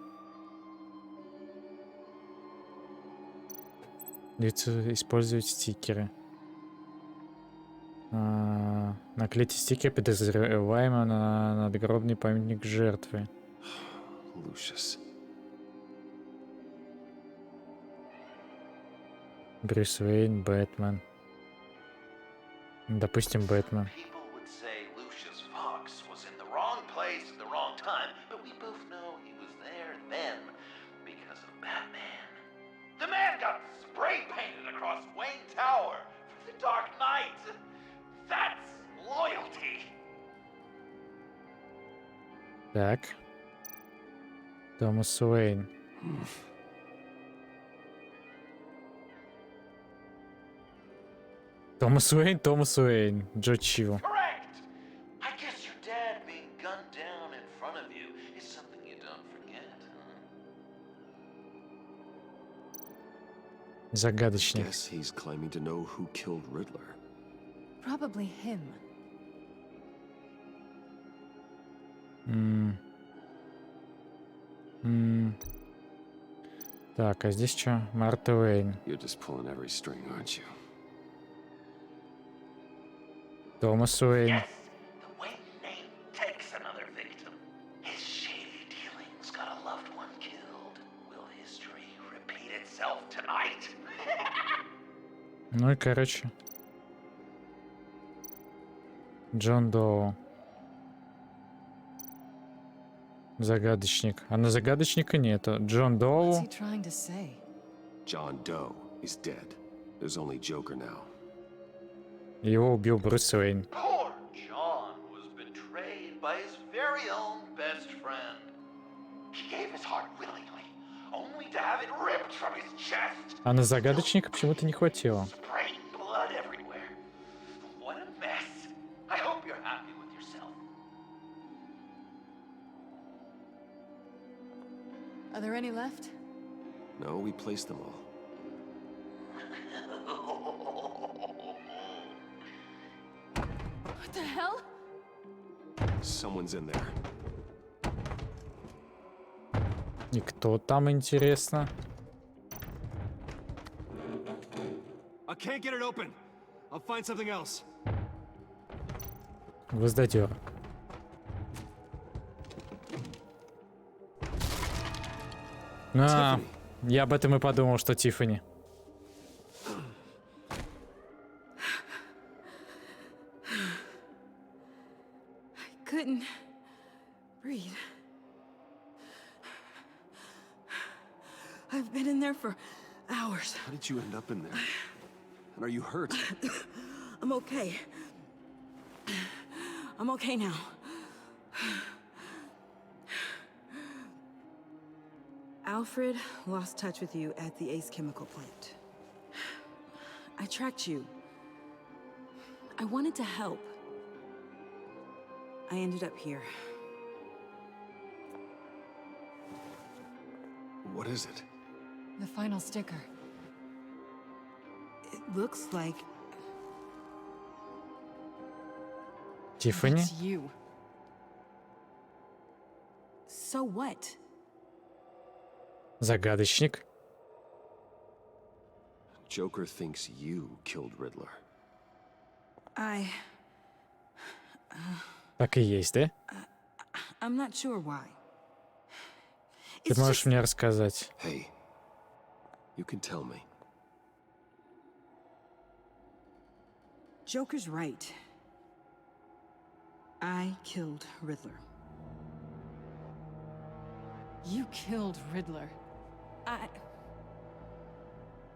Придется использовать стикеры. Наклейте стикер подозреваемого на надгробный памятник жертвы. Lucius. Брюс Уэйн, Бэтмен. Допустим, Бэтмен. People would say Lucius Fox was in the wrong place at the wrong time, but we both know he was there then because of Batman. The man got spray painted across Wayne Tower for the Dark Knight. That's loyalty. Так. Томас Уэйн. Томас Уэйн, Джо Чил. Correct. I guess your dad being gunned down in front of you is something you don't forget, huh? Загадочник. Guess he's claiming to know who killed Riddler. Probably him. Так, а здесь что? Марта Уэйн. You're just pulling every string, aren't you? Томас Уэйн. Yes, the Wayne name takes another victim. His shady dealings got a loved one killed. Will history repeat itself tonight? Ну и короче. Джон Доу. Загадочник. А на загадочника нету. Джон Доу. What's he trying to say? John Doe is dead. There's only Joker now. Его убил Брюс Уэйн. Poor John was betrayed by his very own best friend. He gave his heart willingly, only to have it ripped from his chest. А на загадочника почему-то не хватило. Spraying blood everywhere. What a mess. I hope you're happy with yourself. Are there any left? No, we placed them all. What the hell? Someone's in there. И кто там, интересно? I can't get it open. I'll find something else. Гвоздодер. А, я об этом и подумал, что Тиффани. Couldn't breathe. I've been in there for hours. How did you end up in there? And are you hurt? I'm okay. I'm okay now. Alfred lost touch with you at the Ace Chemical plant. I tracked you. I wanted to help. I ended up here. What is it? The final sticker. It looks like Тиффани? It's you. So what? Загадочник. Joker thinks you killed Riddler. Так и есть, да? I'm not sure why. Ты можешь мне рассказать? Hey, you can tell me. Joker's right. I killed Riddler. You killed Riddler.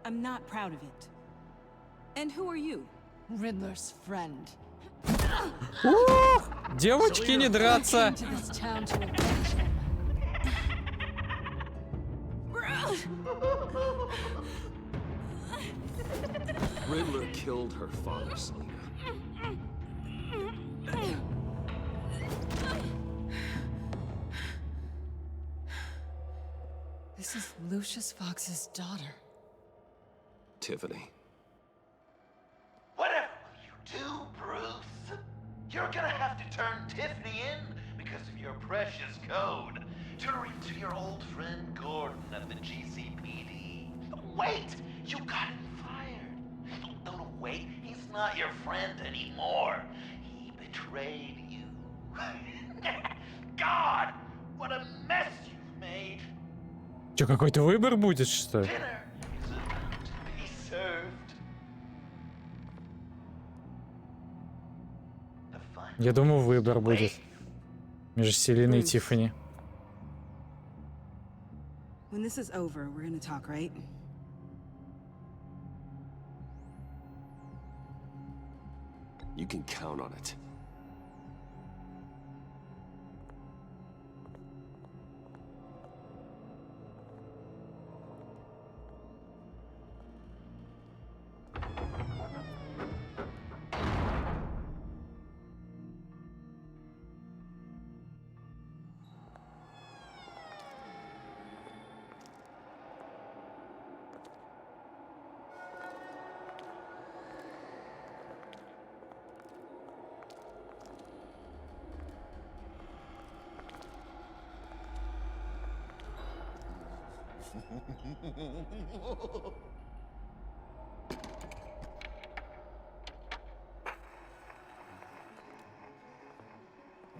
I'm not proud of it. And who are you? Riddler's friend. Девочки, не драться! To this town to avenge him. Riddler killed her father, Selena. This is Lucius Fox's daughter. Tiffany. Whatever will you do, Bruce? You're gonna have to turn Tiffany in because of your precious code. Turn her into your old friend Gordon at the GCPD. Wait! You got him fired. No, wait. He's not your friend anymore. He betrayed you. God! What a mess you've made. Чё, какой-то выбор будет, что ли? Dinner is about to be served. Я думаю, выбор будет между Селиной и Тиффани. When this is over, we're gonna talk, right? You can count on it.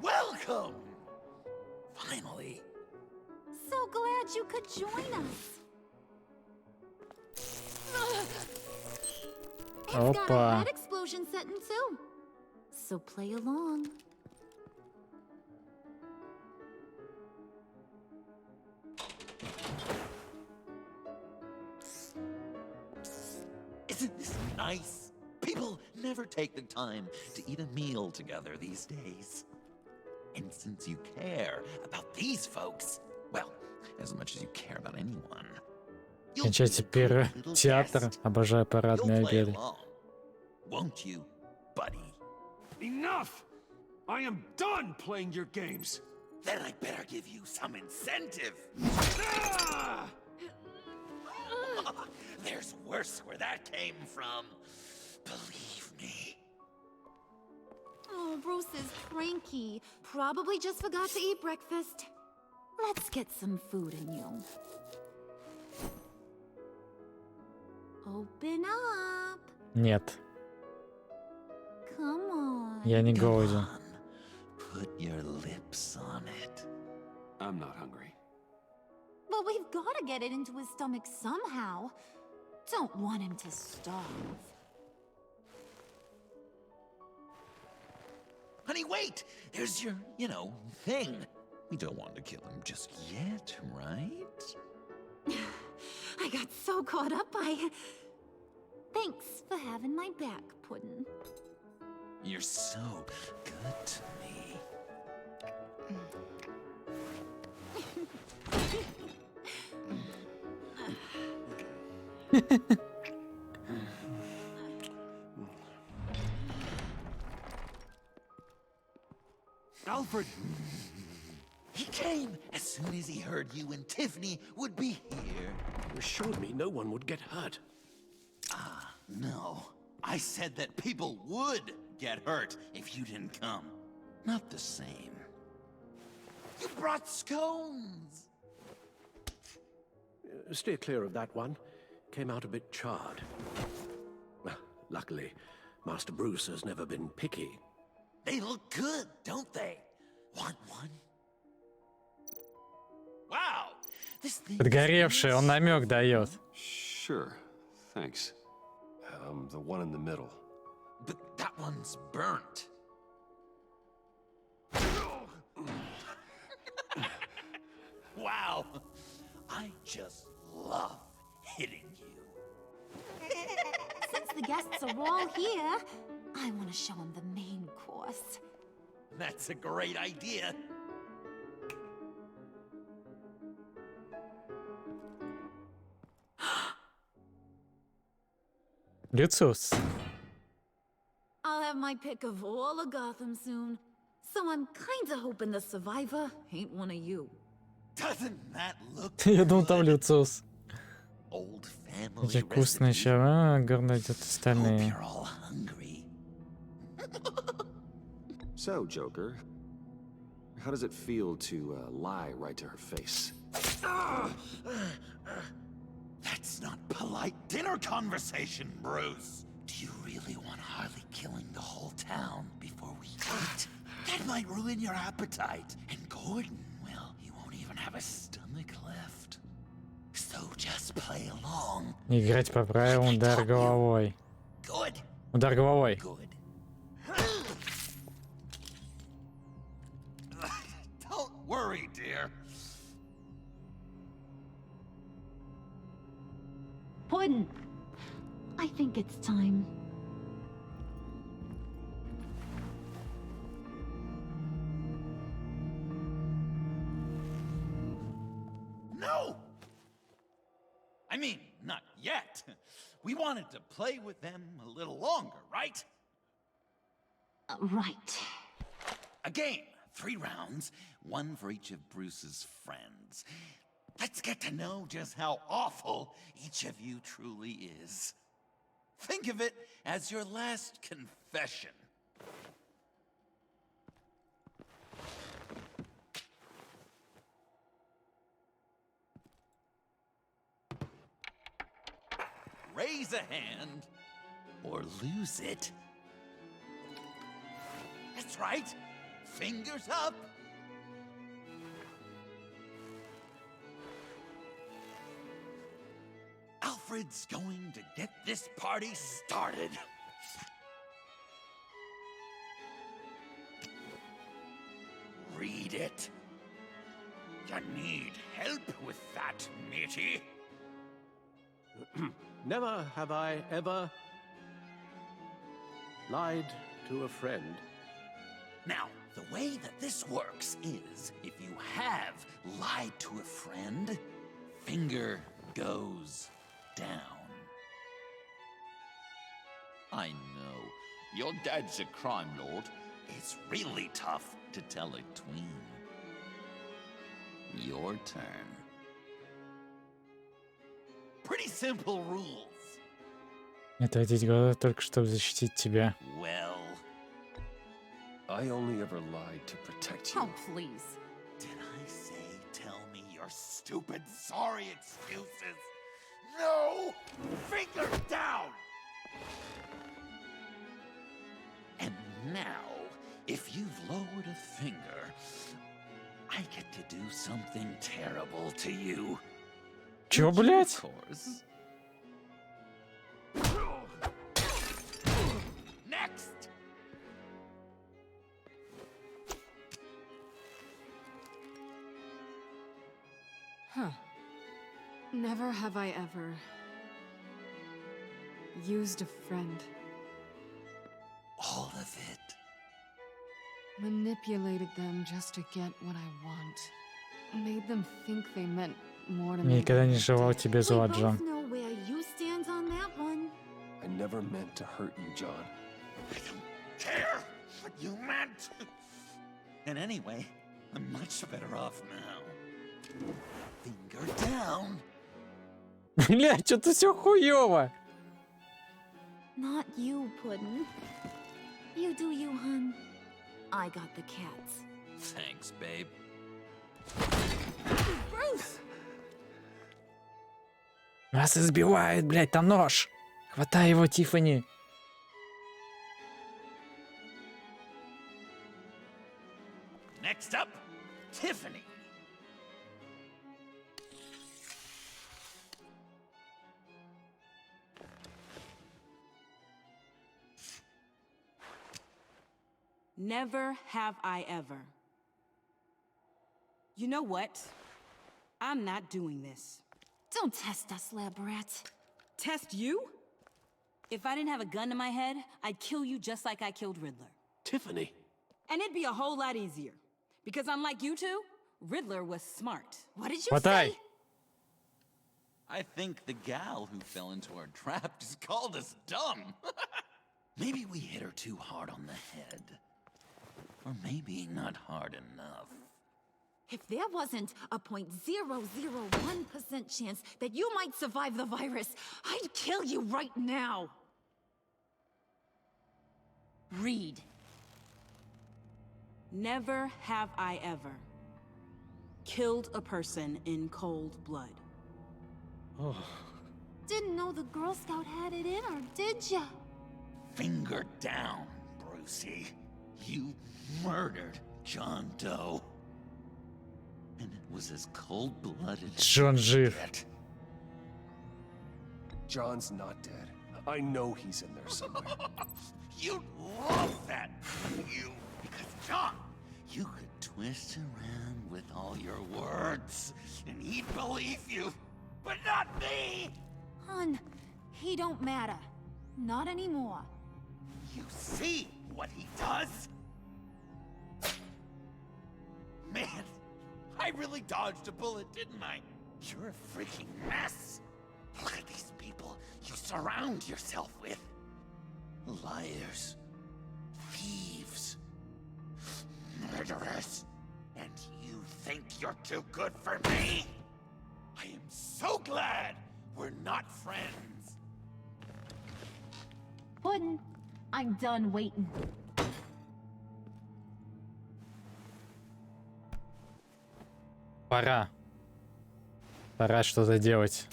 Welcome! Finally. So glad you could join us. It's got a Опа. head explosion setting too. So play along. Isn't this nice? People never take the time to eat a meal together these days. And since you care about these folks, well, as much as you care about anyone, Кончай теперь театр. Обожаю парадные you'll play обеды. along. Won't you, buddy? Enough! I am done playing your games. Then I better give you some incentive. Ah! There's worse where that came from. Believe me. Oh, Bruce is cranky. Probably just forgot to eat breakfast. Let's get some food in you. Open up. Нет, Come on. я не голоден. Put your lips on it. I'm not hungry. But we've got to get it into his stomach somehow. Don't want him to starve. Honey, wait! There's your, thing. We don't want to kill him just yet, right? I got so caught up by... Thanks for having my back, Puddin'. You're so good to me. Alfred! He came as soon as he heard you and Tiffany would be here. You assured me no one would get hurt. No. I said that people would get hurt if you didn't come. Not the same. You brought scones! Steer clear of that one. Came out a bit charred. Well, luckily, Master Bruce has never been picky. They look good, don't they? Want one? Wow! This thing Подгоревший, он намек дает. Sure, thanks. The one in the middle. But that one's burnt. Wow! I just love hitting you. Since the guests are all here, I want to show them the main course. That's a great idea. Люциус. I'll have my pick of all of Gotham soon. So I'm kinda hoping the survivor ain't one of you. Doesn't that look Я думал, там Люциус. old family Эти вкусные сейчас. Горно идет остальные. You're all hungry. So, Joker, how does it feel to lie right to her face? That's not polite dinner conversation, Bruce. Do you really want Harley killing the whole town before we eat? That might ruin your appetite. And Gordon, well, he won't even have a stomach left. So just play along. Играть по правилам удар головой. Good. Удар головой. Good. Don't worry, dear. Puddin', I think it's time. No! I mean, not yet. We wanted to play with them a little longer, right? Right. A game, 3 rounds, 1 for each of Bruce's friends. Let's get to know just how awful each of you truly is. Think of it as your last confession. a hand or lose it. That's right. Fingers up. Alfred's going to get this party started. Read it. You need help with that, matey? Never have I ever lied to a friend. Now, the way that this works is, if you have lied to a friend, finger goes down. I know, your dad's a crime lord. It's really tough to tell a tween. Your turn. Pretty simple rules. Отводить глаза только чтобы защитить тебя. Well, I only ever lied to protect you. Oh, please. did I say tell me your stupid sorry excuses? No! Finger down! And now, if you've lowered a finger, I get to do something terrible to you. Чё, блядь? Of course. Next! Huh. Never have I ever used a friend. All of it. Manipulated them just to get what I want. Made them think they meant more to me. Никогда не желал тебе зла, Джон. know where you stand on that one. I never meant to hurt you, John. I don't care what you meant. And anyway, I'm much better off now. Finger down. Бля, что-то все хуёво. Not you, Puddin'. You do you, hun. I got the cats. Thanks, babe. Bruce! Нас избивают, блядь, там нож. Хватай его, Тиффани. Next up, Tiffany. Never have I ever. You know what? I'm not doing this. Don't test us, lab rat. Test you? If I didn't have a gun to my head, I'd kill you just like I killed Riddler. Tiffany. And it'd be a whole lot easier. Because unlike you two, Riddler was smart. What did you Хватай. say? I think the gal who fell into our trap just called us dumb. Maybe we hit her too hard on the head. Or maybe not hard enough. If there wasn't a 0.001% chance that you might survive the virus, I'd kill you right now. Read. Never have I ever killed a person in cold blood. Oh. Didn't know the Girl Scout had it in her, did ya? Finger down, Brucey. You murdered John Doe. And it was as cold-blooded as Джон жив. get. John's not dead. I know he's in there somewhere. You'd love that, wouldn't you? Because, John, you could twist around with all your words, and he'd believe you, but not me! Hun, he don't matter. Not anymore. You see what he does? Man, I really dodged a bullet, didn't I? You're a freaking mess. Look at these people you surround yourself with. Liars, thieves, murderers. And you think you're too good for me? I am so glad we're not friends. Puddin', I'm done waiting. Пора. Пора что-то делать.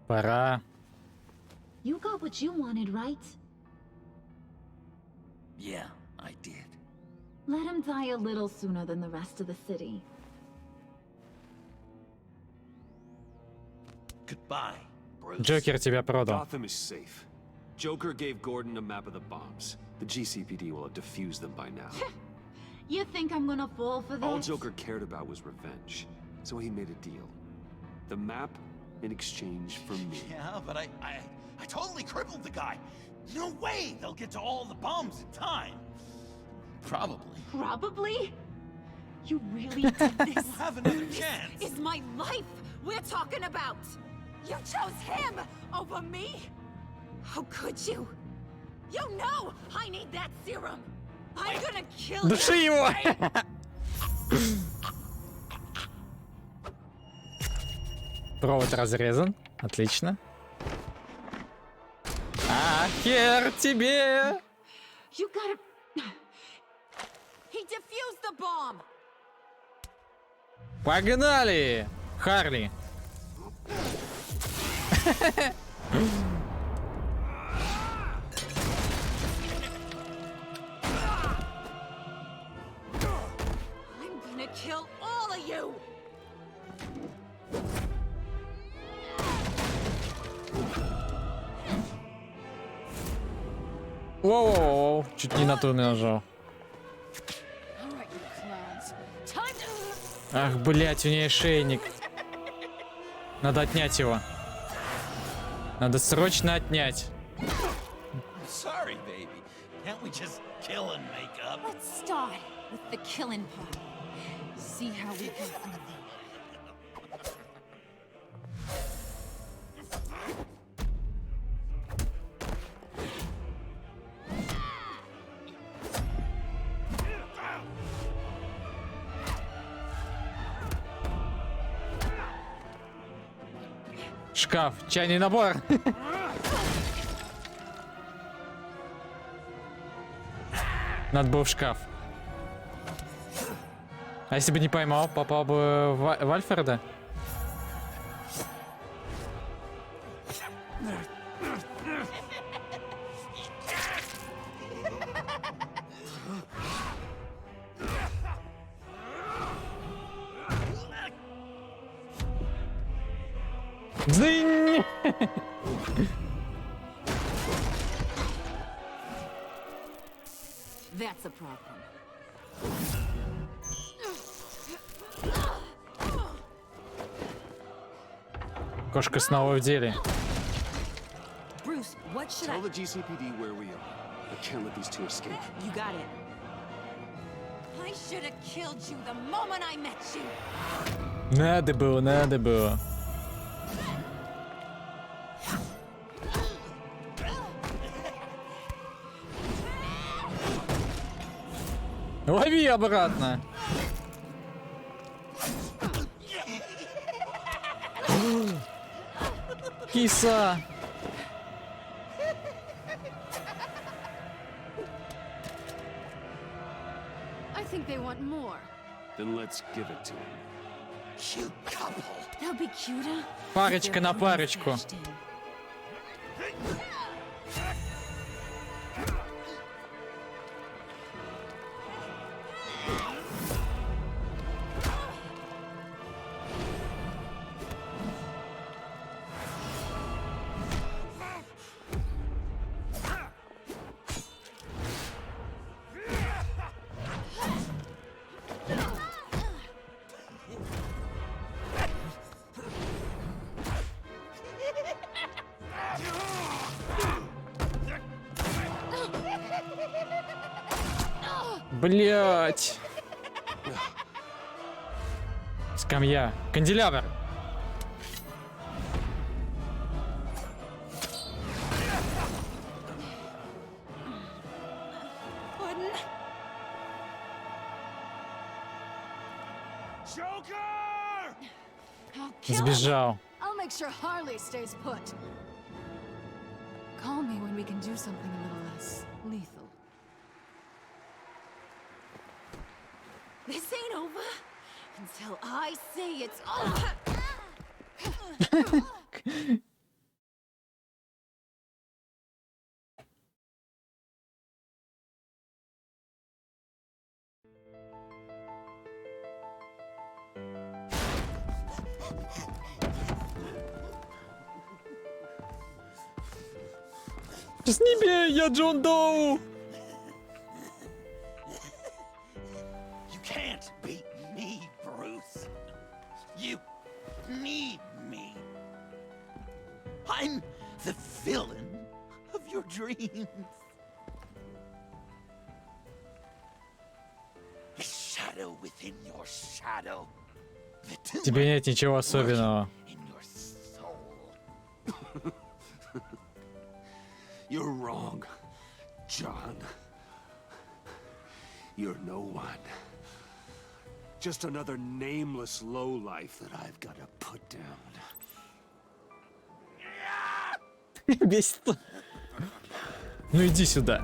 Пора You got what you wanted, right? Yeah, I did. Let him die a little sooner than the rest of the city. Goodbye, Bruce. Джокер тебя продал. Gotham is safe. Joker gave Gordon a map of the bombs. The GCPD will have defused them by now. You think I'm gonna fall for that? All Joker cared about was revenge, so he made a deal. The map in exchange for me. Yeah, but I totally crippled the guy. No way they'll get to all the bombs in time. Probably. Probably? You really did this? We'll have another chance. Is my life we're talking about. You chose him over me? How could you? You know I need that serum. I'm gonna kill Души you. его! Провод разрезан. Отлично. А, хер тебе! You gotta... He defused the bomb. Погнали! Харли! I'm gonna kill all of you. Воу-воу-воу, чуть не на ту нажал. Ах, блять, у нее ошейник. Надо отнять его. Надо срочно отнять. Sorry, baby. Can't we just kill and make up? Let's start with the killing part. See how we go from there. Шкаф, чайный набор. Надо было в шкаф. А если бы не поймал, попал бы в Альфреда? Дзынь! That's a problem. Кошка снова в деле. Bruce, what should Tell I... the GCPD where we are. I can't let these two escape. You got it. I should have killed you the moment I met you. Надо было, надо было. Лови обратно. Киса. I think they want more. Then let's give it to him. Cute couple. They'll be cuter. Парочка на парочку. Блять. Скамья. Канделябр. Сбежал. I'll make sure Harley stays put. Call me when we can do something a little less lethal. This ain't over until I say it's over. С ними я Джон Доу! You can't beat me, Bruce. You need me. I'm the villain of your dreams. The shadow within your shadow. The Тебе нет ничего особенного. in your soul. You're wrong, John. You're no one. Just another nameless lowlife that I've got to put down. Бесит. Ну иди сюда.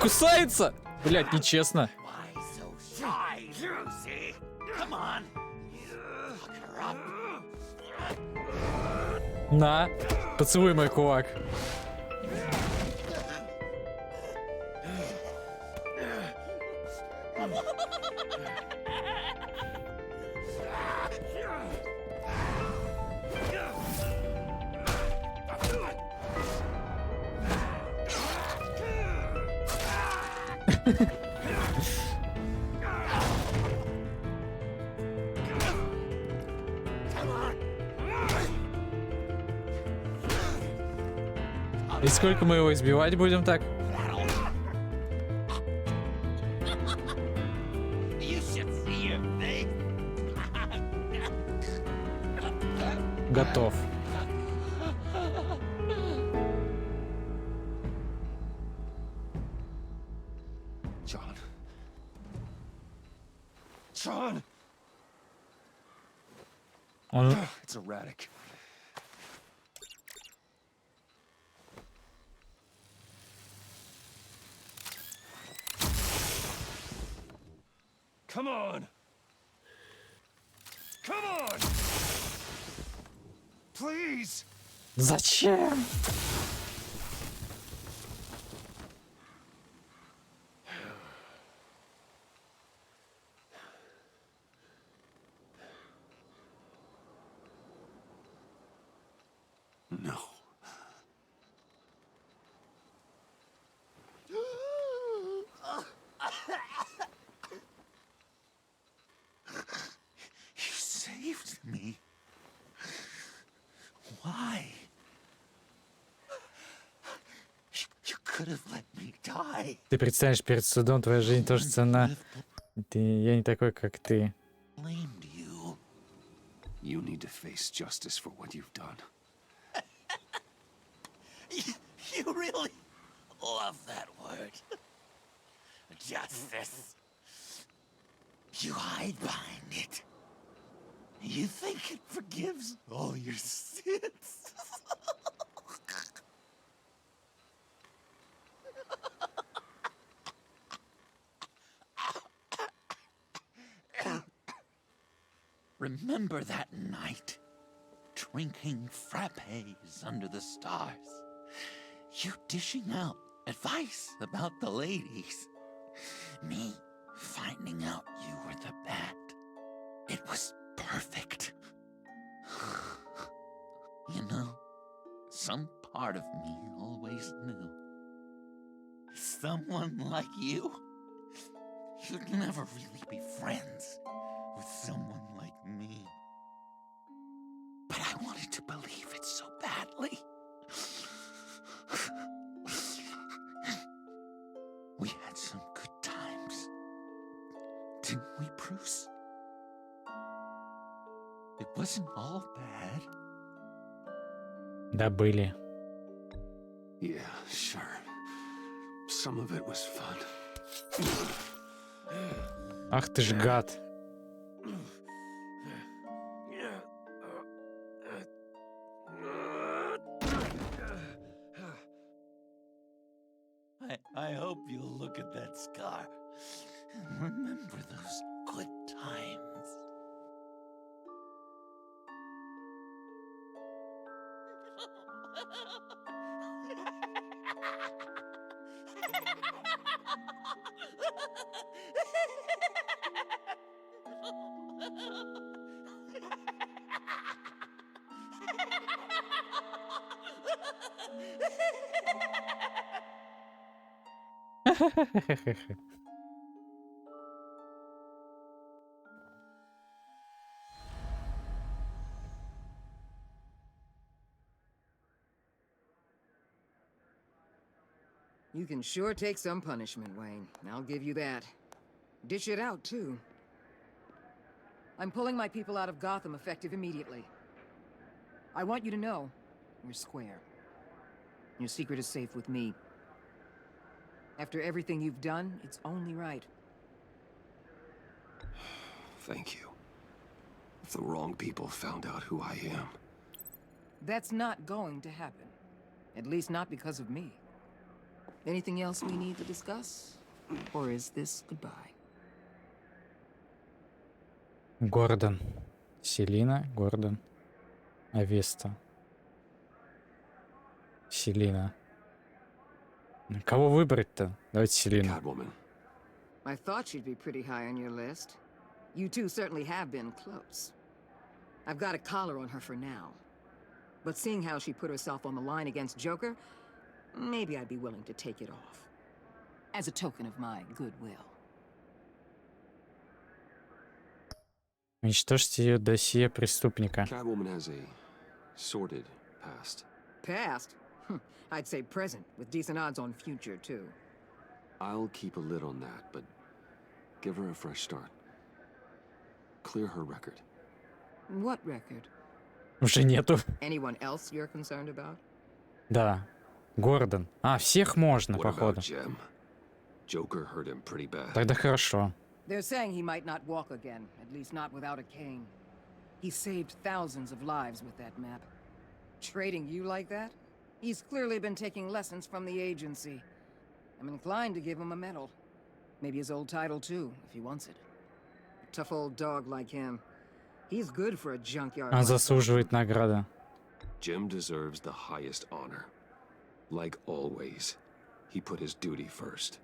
Кусается? Блять, нечестно. Why so shy, Brucey? Come on. Look her up. На, поцелуй мой кулак. И сколько мы его избивать будем так? Готов. John. John! Он... It's erratic. Come on! Come on! Please! Зачем? No. You saved me. Why? You could have let me die. Ты представишь, перед судом твоя жизнь тоже ценна. Я не такой, как ты. Blamed you. You need to face justice for what you've done. You really love that word. Justice. You hide behind it. You think it forgives all your sins. Remember that night, drinking frappes under the stars. You dishing out advice about the ladies. Me finding out you were the bat. It was perfect. You know, some part of me always knew. Someone like you, you'd never really be friends with someone like me. But I wanted to believe it so badly. We had some good times, didn't we, Bruce? It wasn't all bad. Да, были. Yeah, sure. Some of it was fun. Ах ты ж гад. I hope you'll look at that scar and remember those good times. You can sure take some punishment, Wayne. I'll give you that. Dish it out, too. I'm pulling my people out of Gotham effective immediately. I want you to know, we're square. Your secret is safe with me. After everything you've done, it's only right. Thank you. If the wrong people found out who I am. That's not going to happen. At least not because of me. Anything else we need to discuss? Or is this goodbye? Гордон. Селина, Гордон. Авеста. Селина. Кого выбрать-то? Давайте Селину. I thought she'd be pretty high on your list. You two certainly have been close. I've got a collar on her for now. But seeing how she put herself on the line against Joker, maybe I'd be willing to take it off. As a token of my goodwill. Уничтожьте ее досье преступника. Catwoman has a sordid past. Past? I'd say present, with decent odds on future, too. I'll keep a lid on that, but give her a fresh start. Clear her record. What record? Уже нету. Anyone else you're concerned about? Да. Гордон. А, всех можно, What походу. about Jem? Joker hurt him pretty bad. Тогда хорошо. They're saying he might not walk again, at least not without a cane. He saved thousands of lives with that map. Trading you like that? He's clearly been taking lessons from the agency. I'm inclined to give him a medal. Maybe his old title too, if he wants it. A tough old dog like him. He's good for a junkyard. Он заслуживает награды. Jem deserves the highest honor. Like always, he put his duty first.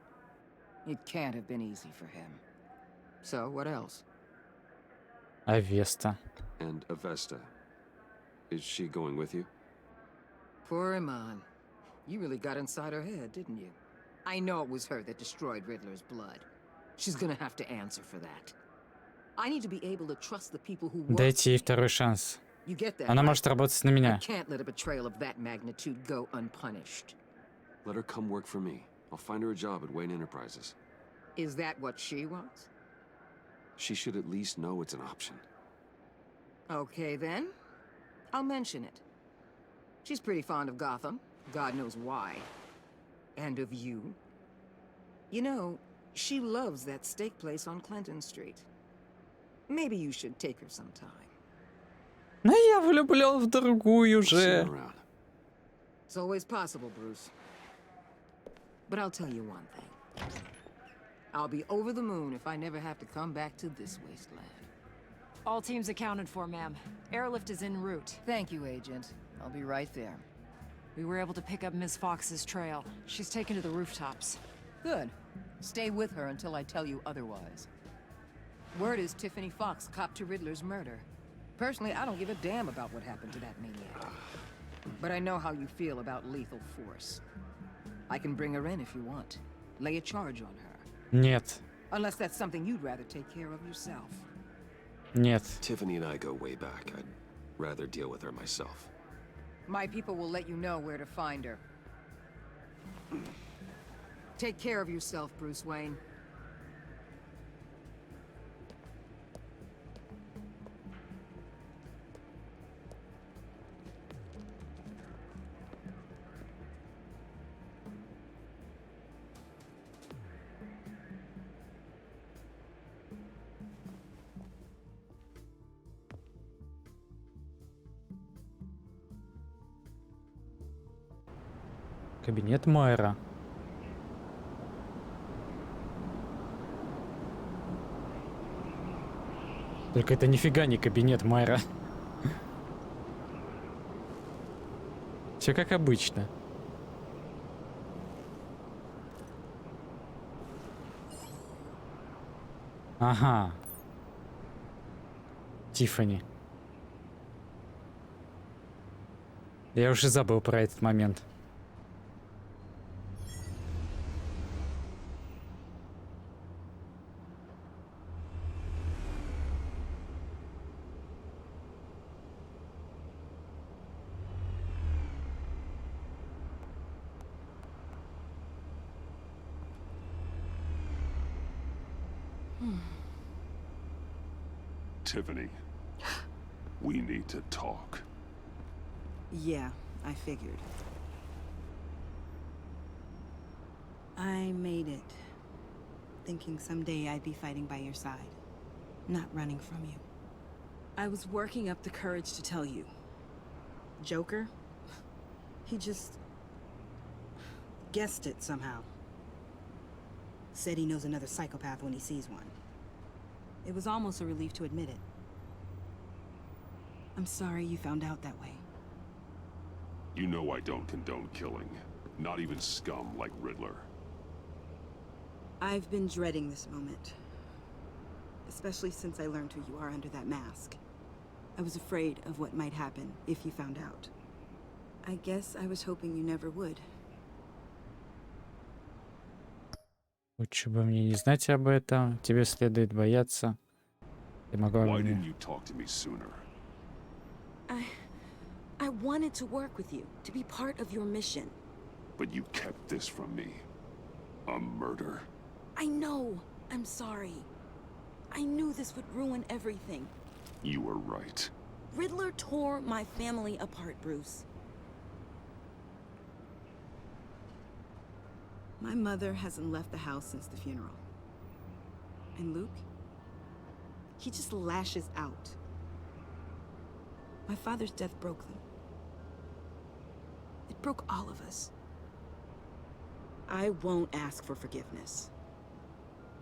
It can't have been easy for him. So, what else? Авеста. And Avesta. Is she going with you? Poor Iman. You really got inside her head, didn't you? I know it was her that destroyed Riddler's blood. She's gonna have to answer for that. I need to be able to trust the people who work. Дайте ей второй шанс. You get that, Она right? может работать на I меня. can't let a betrayal of that magnitude go unpunished. Let her come work for me. I'll find her a job at Wayne Enterprises. Is that what she wants? She should at least know it's an option. Okay, then. I'll mention it. She's pretty fond of Gotham. God knows why. And of you. You know, she loves that steak place on Clinton Street. Maybe you should take her sometime. Но я влюблен в другую же. It's always possible, Bruce. But I'll tell you one thing. I'll be over the moon if I never have to come back to this wasteland. All teams accounted for, ma'am. Airlift is en route. Thank you, Agent. I'll be right there. We were able to pick up Ms. Fox's trail. She's taken to the rooftops. Good. Stay with her until I tell you otherwise. Word is Tiffany Fox copped to Riddler's murder. Personally, I don't give a damn about what happened to that maniac. But I know how you feel about lethal force. I can bring her in if you want. Lay a charge on her. Нет. Unless that's something you'd rather take care of yourself. Нет. Tiffany and I go way back. I'd rather deal with her myself. My people will let you know where to find her. Take care of yourself, Bruce Wayne. Кабинет мэра. Только это нифига не кабинет мэра. Все как обычно. Ага. Тиффани. Я уже забыл про этот момент. Tiffany, we need to talk. Yeah, I figured. I made it, thinking someday I'd be fighting by your side, not running from you. I was working up the courage to tell you. Joker? He just guessed it somehow. Said he knows another psychopath when he sees one. It was almost a relief to admit it. I'm sorry you found out that way. You know I don't condone killing. Not even scum like Riddler. I've been dreading this moment. Especially since I learned who you are under that mask. I was afraid of what might happen if you found out. I guess I was hoping you never would. Лучше бы мне не знать об этом. Тебе следует бояться. Ты могла Why мне... didn't you talk to me sooner? I wanted to work with you, to be part of your mission. But you kept this from me. A murder. I know. I'm sorry. I knew this would ruin everything. You were right. Riddler tore my family apart, Bruce. My mother hasn't left the house since the funeral. And Luke? He just lashes out. My father's death broke them. It broke all of us. I won't ask for forgiveness.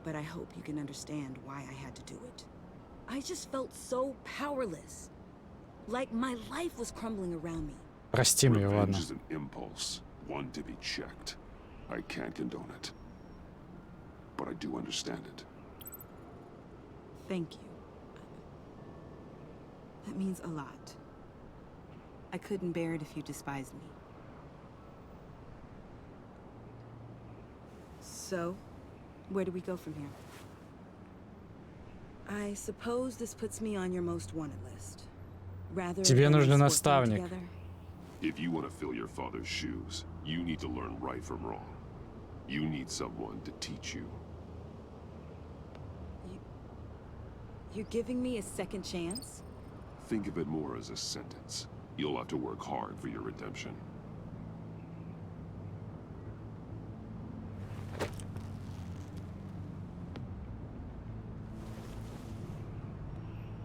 But I hope you can understand why I had to do it. I just felt so powerless. Like my life was crumbling around me. Прости меня, ладно. Revenge is an impulse, one to be checked. I can't condone it. But I do understand it. Thank you. That means a lot. I couldn't bear it if you despised me. So, where do we go from here? I suppose this puts me on your most wanted list. Rather Тебе than нужен us working наставник. together. If you want to fill your father's shoes, you need to learn right from wrong. You need someone to teach you. You're giving me a second chance? Think of it more as a sentence. You'll have to work hard for your redemption.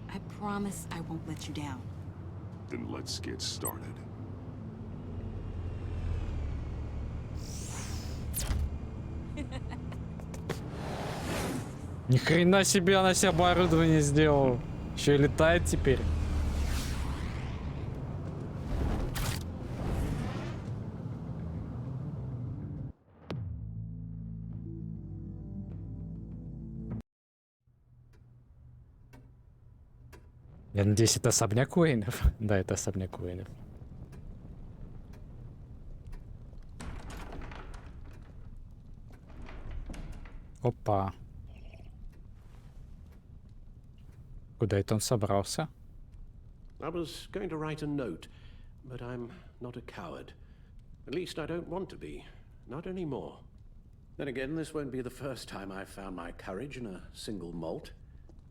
I promise I won't let you down. Then let's get started. Ни хрена себе она себе оборудование сделала. Еще и летает теперь. Я надеюсь, это особняк Уэйнов. Да, это особняк Уэйнов. Опа. Куда это он собрался? I was going to write a note, but I'm not a coward. At least I don't want to be. Not anymore. Then again, this won't be the first time I've found my courage in a single malt.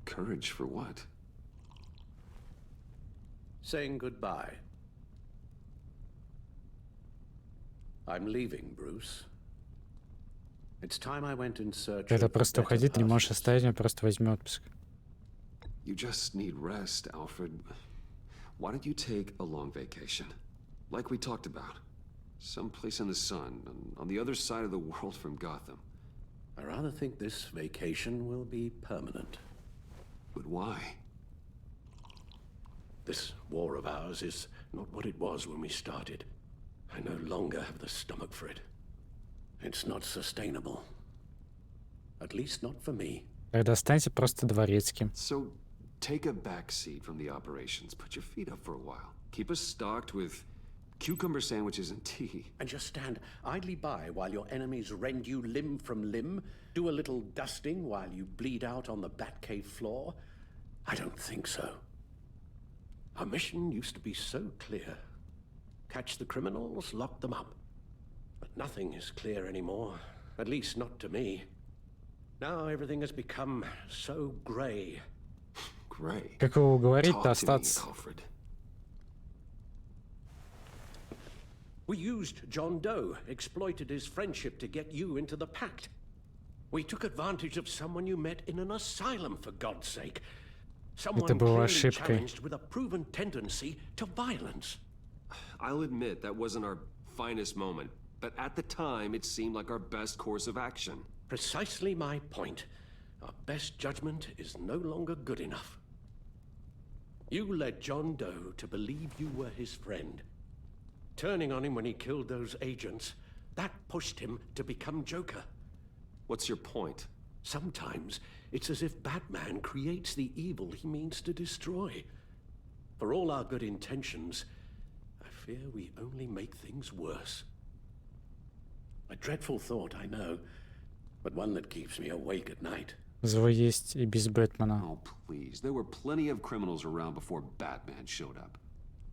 Courage for what? Saying goodbye. I'm leaving, Bruce. It's time I went in search Когда of просто better уходить, не можешь pastures. оставить, он просто возьми отпуск. You just need rest, Alfred. Why don't you take a long vacation? Like we talked about. Someplace in the sun, on the other side of the world from Gotham. I rather think this vacation will be permanent. But why? This war of ours is not what it was when we started. I no longer have the stomach for it. It's not sustainable. At least not for me. Тогда станьте просто дворецким. So, take a back seat from the operations. Put your feet up for a while. Keep us stocked with cucumber sandwiches and tea. And just stand idly by while your enemies rend you limb from limb? Do a little dusting while you bleed out on the Batcave floor? I don't think so. Our mission used to be so clear. Catch the criminals, lock them up. But nothing is clear anymore. At least not to me. Now everything has become so gray. Gray? Как его уговорить-то Talk to me, остаться? Alfred. We used John Doe, exploited his friendship to get you into the pact. We took advantage of someone you met in an asylum, for God's sake. Someone Это была clearly ошибкой. challenged with a proven tendency to violence. I'll admit that wasn't our finest moment, but at the time it seemed like our best course of action. Precisely my point. Our best judgment is no longer good enough. You led John Doe to believe you were his friend. Turning on him when he killed those agents, that pushed him to become Joker. What's your point? Sometimes it's as if Batman creates the evil he means to destroy. For all our good intentions, I fear we only make things worse. A dreadful thought, I know, but one that keeps me awake at night. Зло есть и без Бэтмена. Oh, please. There were plenty of criminals around before Batman showed up.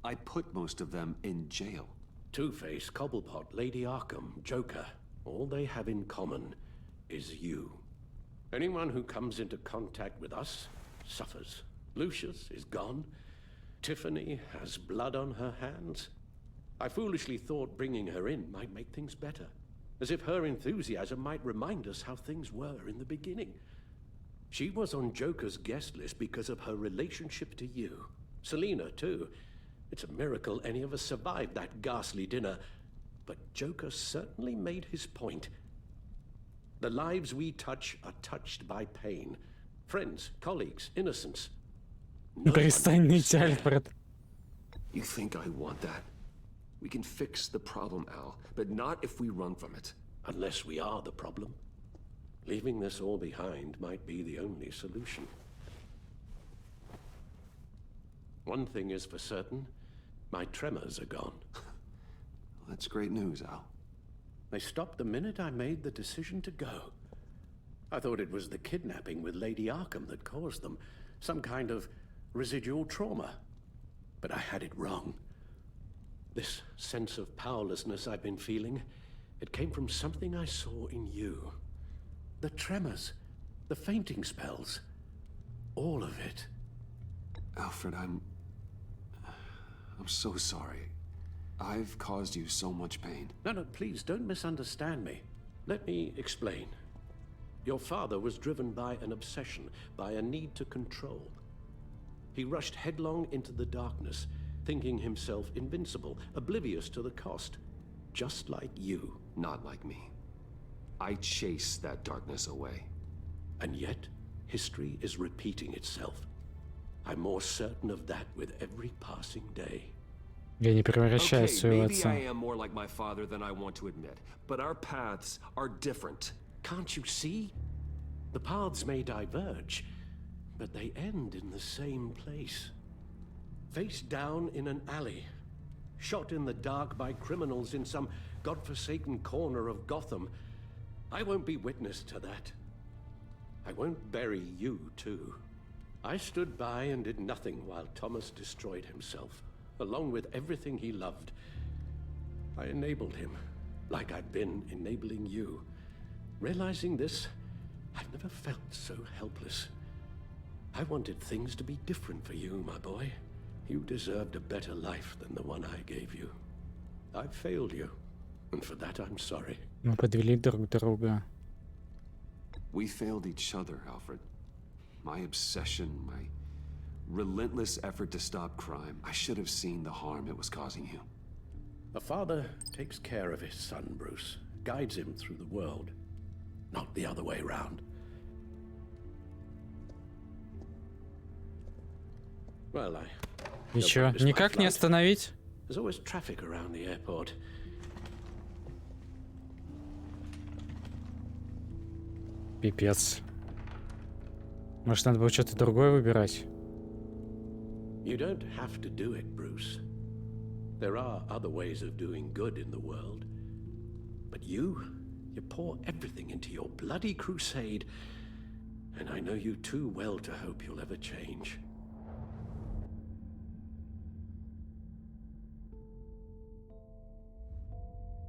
I put most of them in jail. Two-Face, Cobblepot, Lady Arkham, Joker, all they have in common is you. Anyone who comes into contact with us suffers. Lucius is gone. Tiffany has blood on her hands. I foolishly thought bringing her in might make things better, as if her enthusiasm might remind us how things were in the beginning. She was on Joker's guest list because of her relationship to you. Selina, too. It's a miracle any of us survived that ghastly dinner, but Joker certainly made his point. The lives we touch are touched by pain. Friends, colleagues, innocence. Перестань ныть, Альфред. You think I want that? We can fix the problem, Al, but not if we run from it. Unless we are the problem. Leaving this all behind might be the only solution. One thing is for certain, my tremors are gone. That's great news, Al. They stopped the minute I made the decision to go. I thought it was the kidnapping with Lady Arkham that caused them, some kind of residual trauma. But I had it wrong. This sense of powerlessness I've been feeling, it came from something I saw in you. The tremors, the fainting spells, all of it. Alfred, I'm so sorry. I've caused you so much pain. No, please, don't misunderstand me. Let me explain. Your father was driven by an obsession, by a need to control. He rushed headlong into the darkness, thinking himself invincible, oblivious to the cost. Just like you. Not like me. I chased that darkness away. And yet, history is repeating itself. I'm more certain of that with every passing day. Я не превращаюсь в своего maybe отца. I am more like my father than I want to admit, but our paths are different. Can't you see? The paths may diverge, but they end in the same place. Face down in an alley, shot in the dark by criminals in some godforsaken corner of Gotham. I won't be witness to that. I won't bury you, too. I stood by and did nothing while Thomas destroyed himself, along with everything he loved. I enabled him, like I'd been enabling you. Realizing this, I've never felt so helpless. I wanted things to be different for you, my boy. You deserved a better life than the one I gave you. I failed you, and for that I'm sorry. Мы подвели друг друга. We failed each other, Alfred. My obsession, my relentless effort to stop crime. I should have seen the harm it was causing you. A father takes care of his son, Bruce. Guides him through the world. Not the other way around. Well, И чё, никак не остановить? There's always traffic around the airport. Пипец. Может, надо было что-то другое выбирать? You don't have to do it, Bruce. There are other ways of doing good in the world. But you pour everything into your bloody crusade, and I know you too well to hope you'll ever change.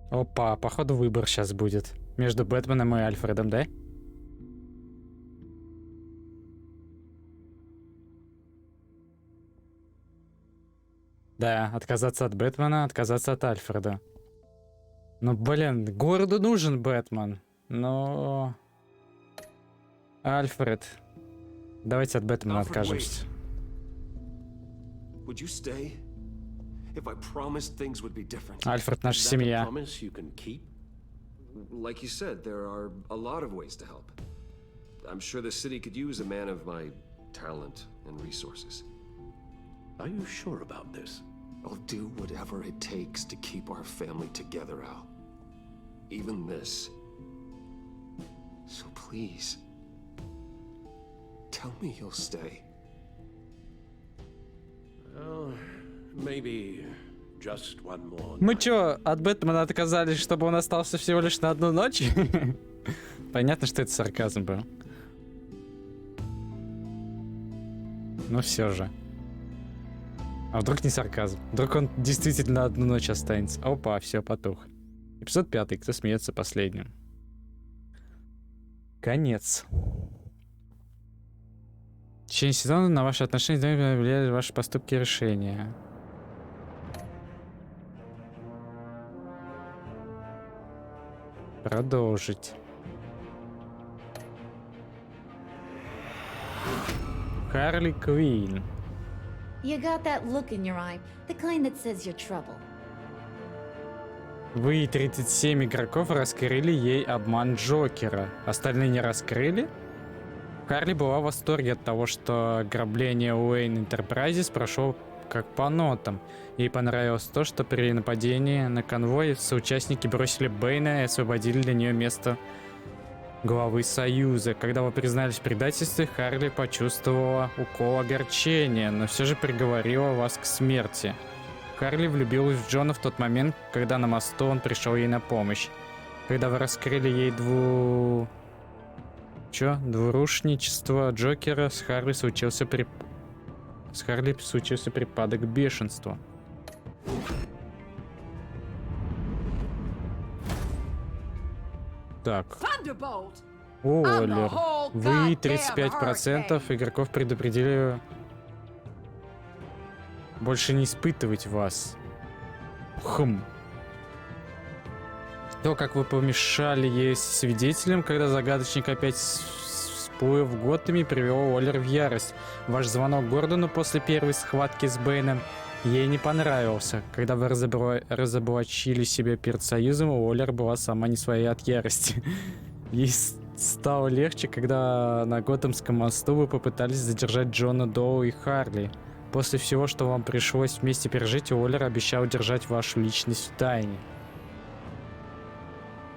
Опа, походу выбор сейчас будет. Между Бэтменом и Альфредом, да? Да, отказаться от Бэтмена, отказаться от Альфреда. Ну, блин, городу нужен Бэтмен. Но... Альфред. Давайте от Бэтмена откажемся. Would you stay? If I promised things would be different. Альфред наша семья. Like you said, there are a lot of ways to help. I'm sure the city could use a man of my talent and resources. Are you sure about this? I'll do whatever it takes to keep our family together, Al. Even this. So please, tell me you'll stay. Well, maybe just one more. Мы чё, от Бэтмена отказались, чтобы он остался всего лишь на одну ночь? Понятно, что это сарказм был. Но все же. А вдруг не сарказм? Вдруг он действительно на одну ночь останется? Опа, все, потух. Эпизод 5. Кто смеется последним? Конец. В течение сезона на ваши отношения влияли ваши поступки и решения. Продолжить. Харли Квинн. You got that look in your eye, the kind that says you're trouble. Вы и 37 игроков раскрыли ей обман Джокера. Остальные не раскрыли? Харли была в восторге от того, что ограбление Уэйн Enterprises прошло как по нотам. Ей понравилось то, что при нападении на конвой соучастники бросили Бэйна и освободили для нее место главы Союза. Когда вы признались в предательстве, Харли почувствовала укол огорчения, но все же приговорила вас к смерти. Харли влюбилась в Джона в тот момент, когда на мосту он пришел ей на помощь. Когда вы раскрыли ей двурушничество Джокера, с Харли случился припадок бешенства. Так. Олер. Вы 35% игроков предупредили больше не испытывать вас. То, как вы помешали ей свидетелем, когда Загадочник опять всплыл в Готэме, привело Олер в ярость. Ваш звонок Гордону после первой схватки с Бэйном ей не понравился. Когда вы разоблачили себя перед Союзом, Олер была сама не своя от ярости. Ей стало легче, когда на Готэмском мосту вы попытались задержать Джона Доу и Харли. После всего, что вам пришлось вместе пережить, Олер обещал держать вашу личность в тайне.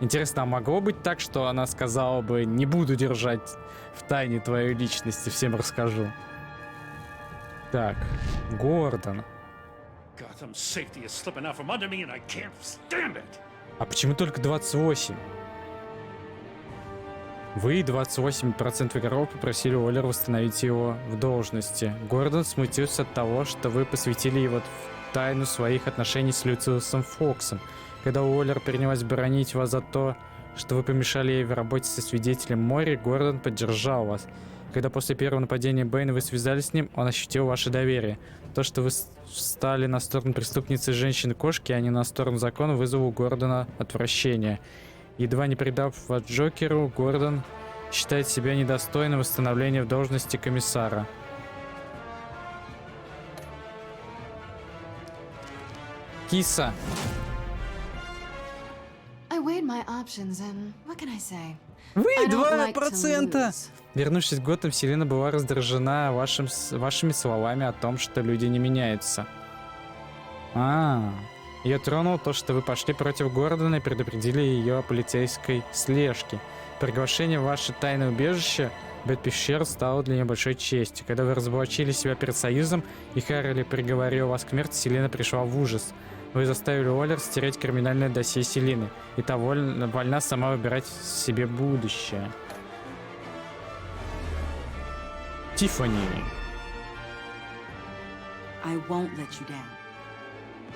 Интересно, а могло быть так, что она сказала бы: не буду держать в тайне твою личность и всем расскажу? Так, Гордон. А почему только 28? Вы, 28% игроков, попросили Оллера восстановить его в должности. Гордон смутился от того, что вы посвятили его в тайну своих отношений с Люциусом Фоксом. Когда Уоллер принялась бронить вас за то, что вы помешали ей в работе со свидетелем Мори, Гордон поддержал вас. Когда после первого нападения Бэйна вы связались с ним, он ощутил ваше доверие. То, что вы встали на сторону преступницы женщины-кошки, а не на сторону закона, вызвало у Гордона отвращение. Едва не предав вас Джокеру, Гордон считает себя недостойным восстановления в должности комиссара. Киса. Вы 2%! Вернувшись в Готэм, Селена была раздражена вашими словами о том, что люди не меняются. Ее тронуло то, что вы пошли против Гордона и предупредили ее о полицейской слежке. Приглашение в ваше тайное убежище Бэт-пещера стала для нее большой честью. Когда вы разоблачили себя перед Союзом, и Харли приговорил вас к смерти, Селина пришла в ужас. Вы заставили Уоллер стереть криминальное досье Селины, и та вольна сама выбирать себе будущее. Тиффани.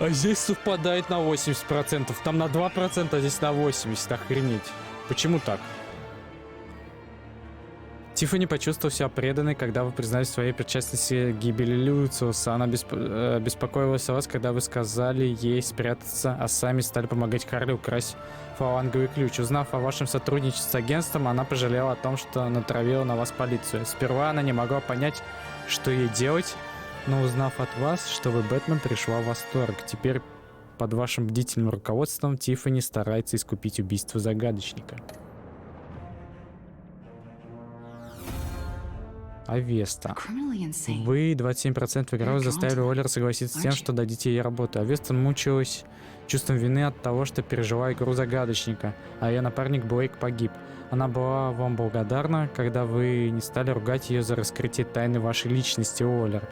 А здесь совпадает на 80%. Там на 2%, а здесь на 80%. Охренеть. Почему так? Тиффани почувствовала себя преданной, когда вы признались в своей причастности к гибели Люциуса. Она беспокоилась о вас, когда вы сказали ей спрятаться, а сами стали помогать Харли украсть фаланговый ключ. Узнав о вашем сотрудничестве с агентством, она пожалела о том, что натравила на вас полицию. Сперва она не могла понять, что ей делать, но узнав от вас, что вы Бэтмен, пришла в восторг. Теперь под вашим бдительным руководством Тиффани старается искупить убийство Загадочника. Авеста. Вы 27% игроков заставили Уоллер согласиться с тем, что дадите ей работу. Авеста мучилась чувством вины от того, что пережила игру Загадочника, а ее напарник Блейк погиб. Она была вам благодарна, когда вы не стали ругать ее за раскрытие тайны вашей личности, Уоллер.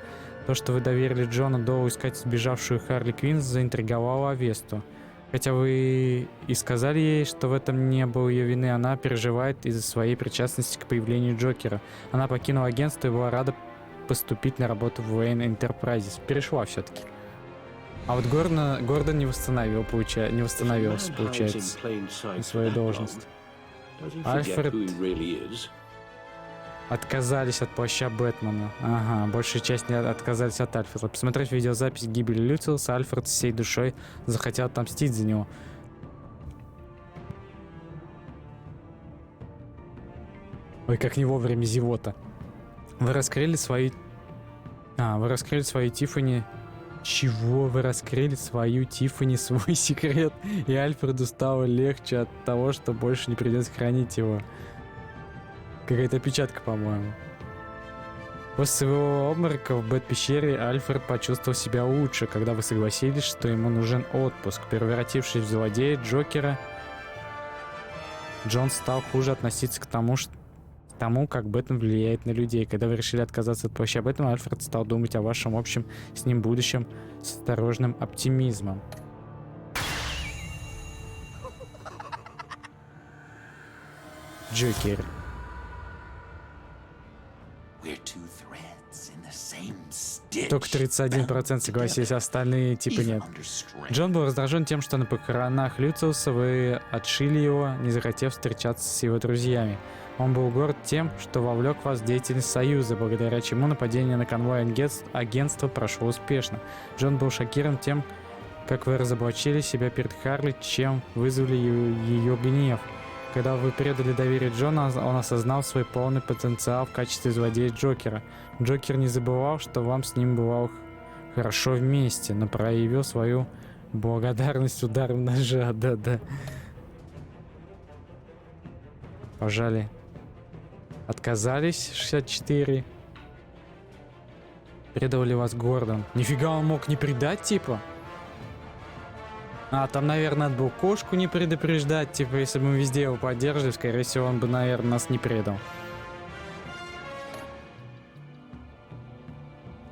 То, что вы доверили Джону Доу искать сбежавшую Харли Квинн, заинтриговало Авесту. Хотя вы и сказали ей, что в этом не было ее вины, она переживает из-за своей причастности к появлению Джокера. Она покинула агентство и была рада поступить на работу в Wayne Enterprises. Перешла все-таки. А вот Гордон не восстановился, получается, на свою должность. Альфред отказались от плаща Бэтмена. Ага, большая часть не отказались от Альфреда. Посмотрев видеозапись гибели Люциуса, Альфред всей душой захотел отомстить за него. Ой, как не вовремя зевота. Вы раскрыли свои... вы раскрыли свою Тиффани... Чего? Вы раскрыли свою Тиффани, свой секрет, и Альфреду стало легче от того, что больше не придется хранить его. Какая-то опечатка, по-моему. После своего обморока в Бэт-пещере Альфред почувствовал себя лучше, когда вы согласились, что ему нужен отпуск. Превратившись в злодея Джокера, Джон стал хуже относиться к тому, как Бэтмен влияет на людей. Когда вы решили отказаться от плаща Бэтмена, Альфред стал думать о вашем общем с ним будущем с осторожным оптимизмом. Джокер. Только 31% согласились, остальные типа нет. Джон был раздражен тем, что на похоронах Люциуса вы отшили его, не захотев встречаться с его друзьями. Он был горд тем, что вовлек вас в деятельность Союза, благодаря чему нападение на конвой агентства прошло успешно. Джон был шокирован тем, как вы разоблачили себя перед Харли, чем вызвали ее гнев. Когда вы предали доверие Джона, он осознал свой полный потенциал в качестве злодея Джокера. Джокер не забывал, что вам с ним было хорошо вместе, но проявил свою благодарность ударом ножа. Да-да. Пожали. Отказались 64. Предал ли вас Гордон? Нифига он мог не предать, типа? А, там, наверное, надо было кошку не предупреждать. Типа, если бы мы везде его поддерживали, скорее всего, он бы, наверное, нас не предал.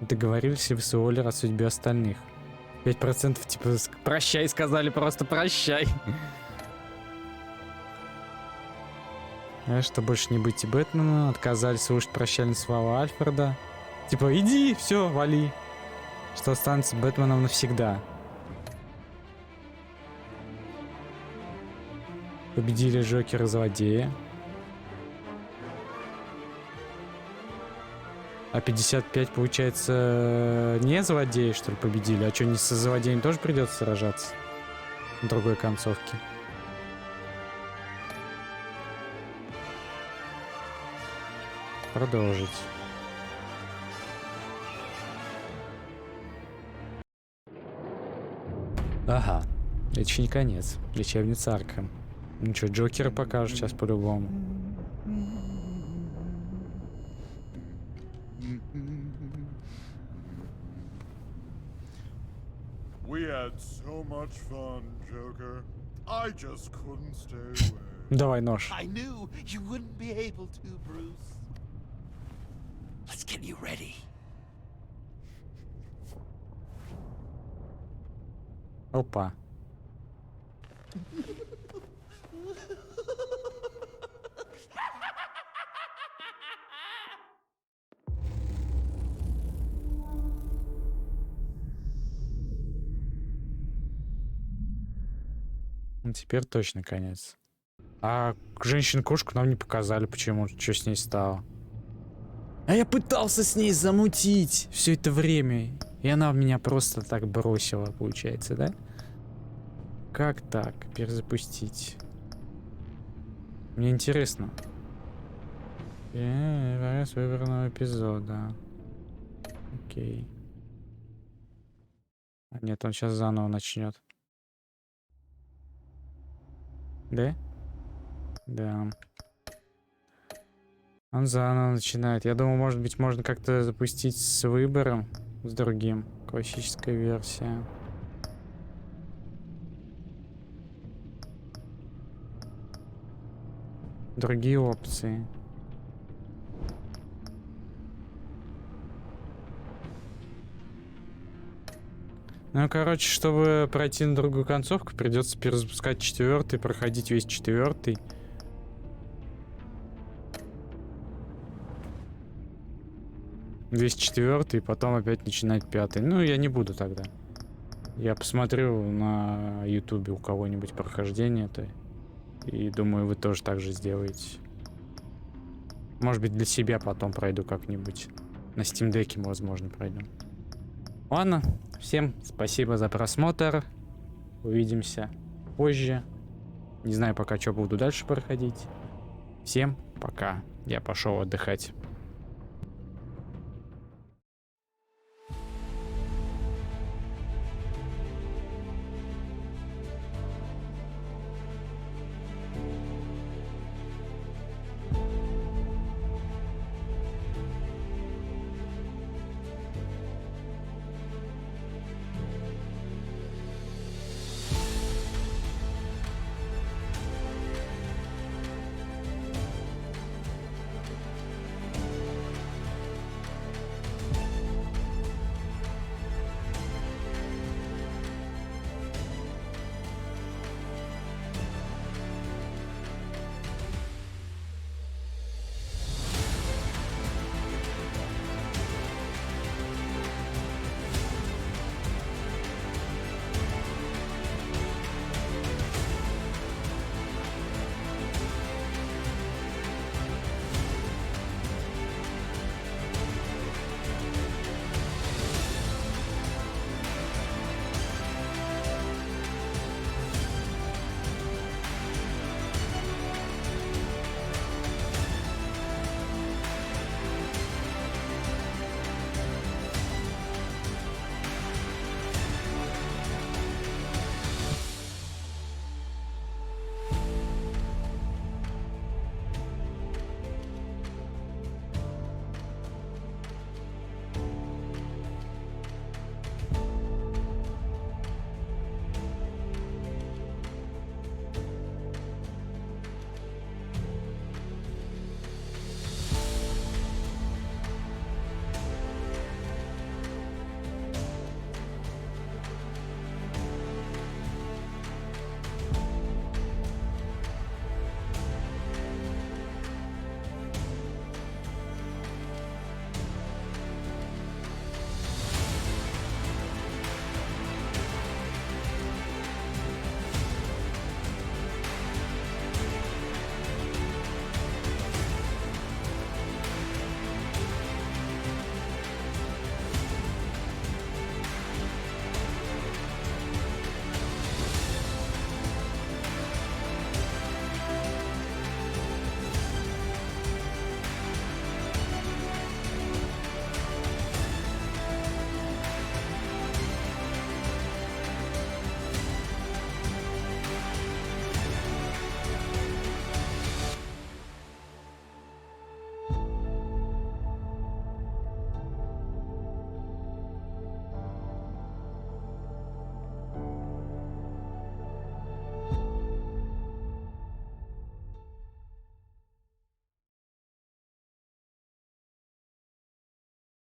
Договорились ли вы с Уоллер о судьбе остальных? 5% типа прощай сказали, просто прощай. Что больше не быть и Бэтменом. Отказались слушать прощальные слова Альфреда. Типа, иди, все, вали. Что останется Бэтменом навсегда. Победили Джокера злодея. А 55, получается, не злодеи, что ли, победили? А что, не со злодеем тоже придется сражаться? В другой концовке. Продолжить. Ага, это еще не конец. Лечебница Аркхэм. Ну что, Джокера покажут сейчас по-любому. We had so much fun, Joker. I just couldn't stay away. Давай нож. I knew you wouldn't be able to, Bruce. Let's get you ready. Опа. Ну, теперь точно конец. А женщин-кошку нам не показали, почему, что с ней стало. А я пытался с ней замутить все это время, и она меня просто так бросила, получается, да? Как так? Перезапустить. Мне интересно. Раз выбранного эпизода. Окей. А нет, он сейчас заново начнет. Да? Да. Он заново начинает. Я думаю, может быть, можно как-то запустить с выбором, с другим. Классическая версия. Другие опции. Ну, короче, чтобы пройти на другую концовку, придется перезапускать 4-й, проходить весь 4-й. Весь 4-й, потом опять начинать 5-й. Ну, я не буду тогда. Я посмотрю на ютубе у кого-нибудь прохождение это. И думаю, вы тоже так же сделаете. Может быть, для себя потом пройду как-нибудь. На Steam Deck'е, возможно, пройду. Ладно, всем спасибо за просмотр. Увидимся позже. Не знаю пока, что буду дальше проходить. Всем пока. Я пошел отдыхать.